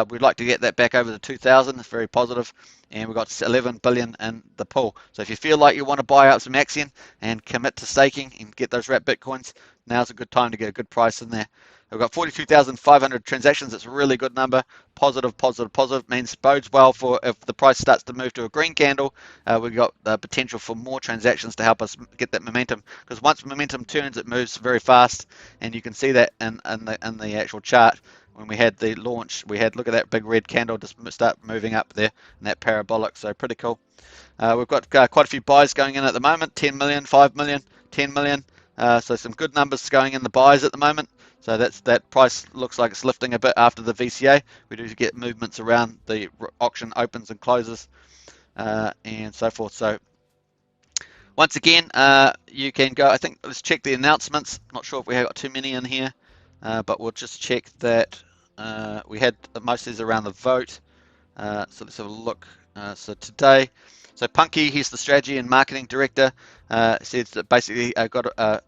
We'd like to get that back over the 2,000. It's very positive. And we've got 11 billion in the pool. So if you feel like you want to buy out some Axion and commit to staking and get those wrapped Bitcoins, now's a good time to get a good price in there. We've got 42,500 transactions. That's a really good number. Positive, positive, positive means bodes well for if the price starts to move to a green candle. We've got the potential for more transactions to help us get that momentum. Because once momentum turns, it moves very fast, and you can see that in the actual chart. When we had the launch, look at that big red candle just start moving up there in that parabolic. So pretty cool. We've got quite a few buys going in at the moment. 10 million, 5 million, 10 million. So some good numbers going in the buys at the moment. So that price looks like it's lifting a bit after the VCA. We do get movements around the auction opens and closes and so forth. So once again, you can go. I think let's check the announcements. Not sure if we have got too many in here, but we'll just check that we had most of these around the vote. So let's have a look. So today, so Punky, he's the strategy and marketing director. Says that basically got a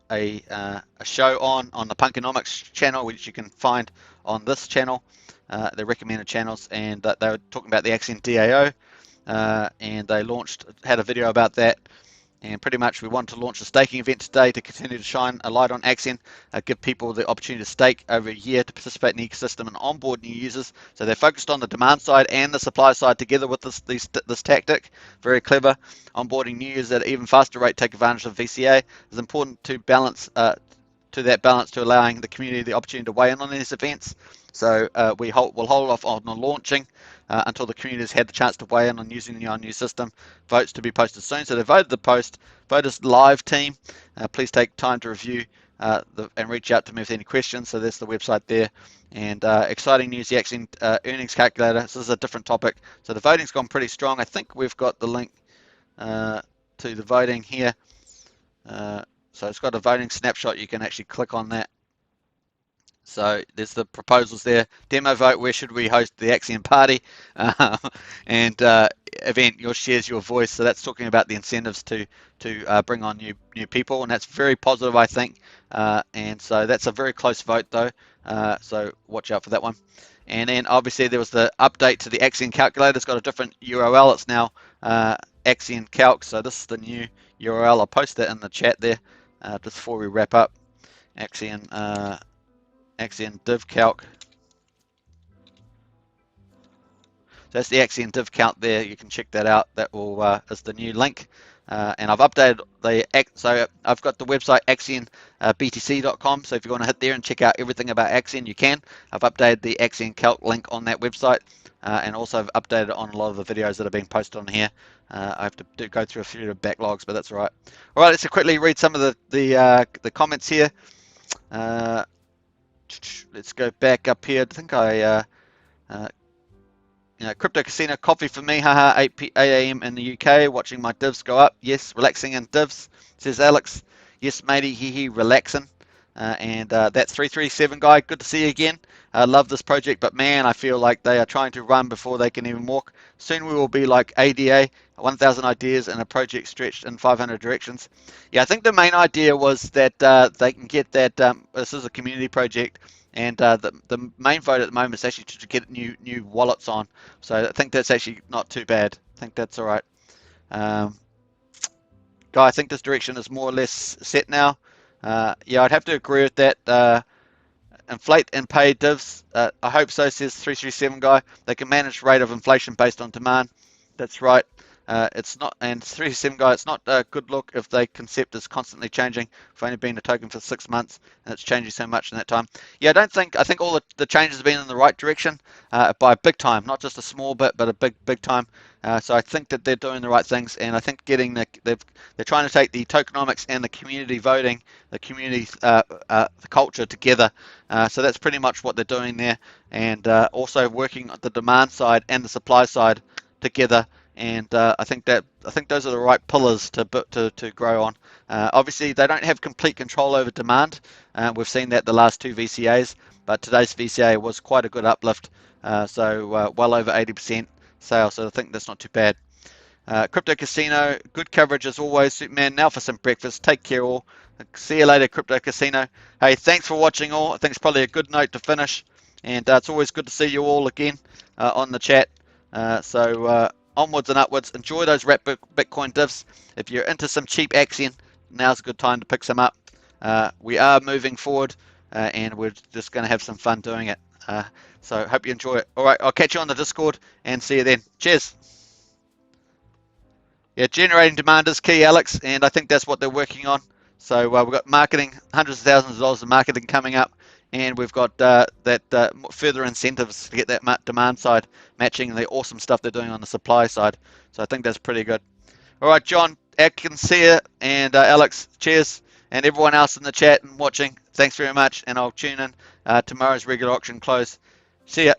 show on the Punkonomics channel, which you can find on this channel, the recommended channels, and they were talking about the Axion DAO, and they had a video about that. And pretty much we want to launch a staking event today to continue to shine a light on Axion, give people the opportunity to stake over a year to participate in the ecosystem and onboard new users. So they're focused on the demand side and the supply side together with this tactic. Very clever. Onboarding new users at an even faster rate, take advantage of VCA. It's important to balance to allowing the community the opportunity to weigh in on these events. So we'll hold off on the launching until the community has had the chance to weigh in on using our new system. Votes to be posted soon. So they voted the post. Voters live team. Please take time to review and reach out to me with any questions. So that's the website there. And exciting news, the Axion earnings calculator. This is a different topic. So the voting's gone pretty strong. I think we've got the link to the voting here. So it's got a voting snapshot. You can actually click on that. So there's the proposals there. Demo vote, where should we host the Axion party? And event, your shares, your voice. So that's talking about the incentives to bring on new people, and that's very positive, I think. And so that's a very close vote, though. So watch out for that one. And then obviously there was the update to the Axion calculator. It's got a different URL. It's now Axion Calc. So this is the new URL. I'll post that in the chat there just before we wrap up. Axion Axion div calc. So that's the Axion div count there. You can check that out. That will is the new link. And I've updated so I've got the website axionbtc.com. So if you want to hit there and check out everything about Axion, you can. I've updated the Axion calc link on that website, and also I've updated on a lot of the videos that are being posted on here. I have to go through a few of the backlogs, but that's all right. All right, let's quickly read some of the comments here. Let's go back up here. I think crypto casino coffee for me, haha, 8 a.m. in the UK, watching my divs go up. Yes, relaxing in divs, says Alex. Yes, matey, hee, relaxing. And that's 337 guy, good to see you again. Love this project, but man, I feel like they are trying to run before they can even walk. Soon we will be like ADA, 1,000 ideas and a project stretched in 500 directions. Yeah, I think the main idea was that they can get that, this is a community project, and the main vote at the moment is actually to get new wallets on. So I think that's actually not too bad. I think that's all right. Guy, I think this direction is more or less set now. Yeah, I'd have to agree with that. Inflate and pay divs. I hope so, says 337 guy. They can manage rate of inflation based on demand. That's right. It's not, and 337 guy, it's not a good look if the concept is constantly changing. We've only been a token for 6 months and it's changing so much in that time. Yeah, I think all the changes have been in the right direction by a big time, not just a small bit, but a big time. So I think that they're doing the right things, and I think they're trying to take the tokenomics and the community voting, the community the culture together. So that's pretty much what they're doing there, and also working on the demand side and the supply side together. And I think those are the right pillars to grow on. Obviously, they don't have complete control over demand. We've seen that the last 2 VCAs, but today's VCA was quite a good uplift. So well over 80% sale. So I think that's not too bad. Crypto Casino, good coverage as always. Superman, now for some breakfast. Take care all. See you later, Crypto Casino. Hey, thanks for watching all. I think it's probably a good note to finish. And it's always good to see you all again on the chat. So onwards and upwards. Enjoy those wrap Bitcoin divs. If you're into some cheap Axion, now's a good time to pick some up. We are moving forward, and we're just going to have some fun doing it. So hope you enjoy it. All right, I'll catch you on the Discord and see you then. Cheers. Yeah, generating demand is key, Alex, and I think that's what they're working on. So we've got marketing, hundreds of thousands of dollars of marketing coming up, and we've got further incentives to get that demand side matching the awesome stuff they're doing on the supply side. So I think that's pretty good. All right, John, Atkins, see you, and Alex, cheers, and everyone else in the chat and watching, thanks very much, and I'll tune in tomorrow's regular auction close. See ya.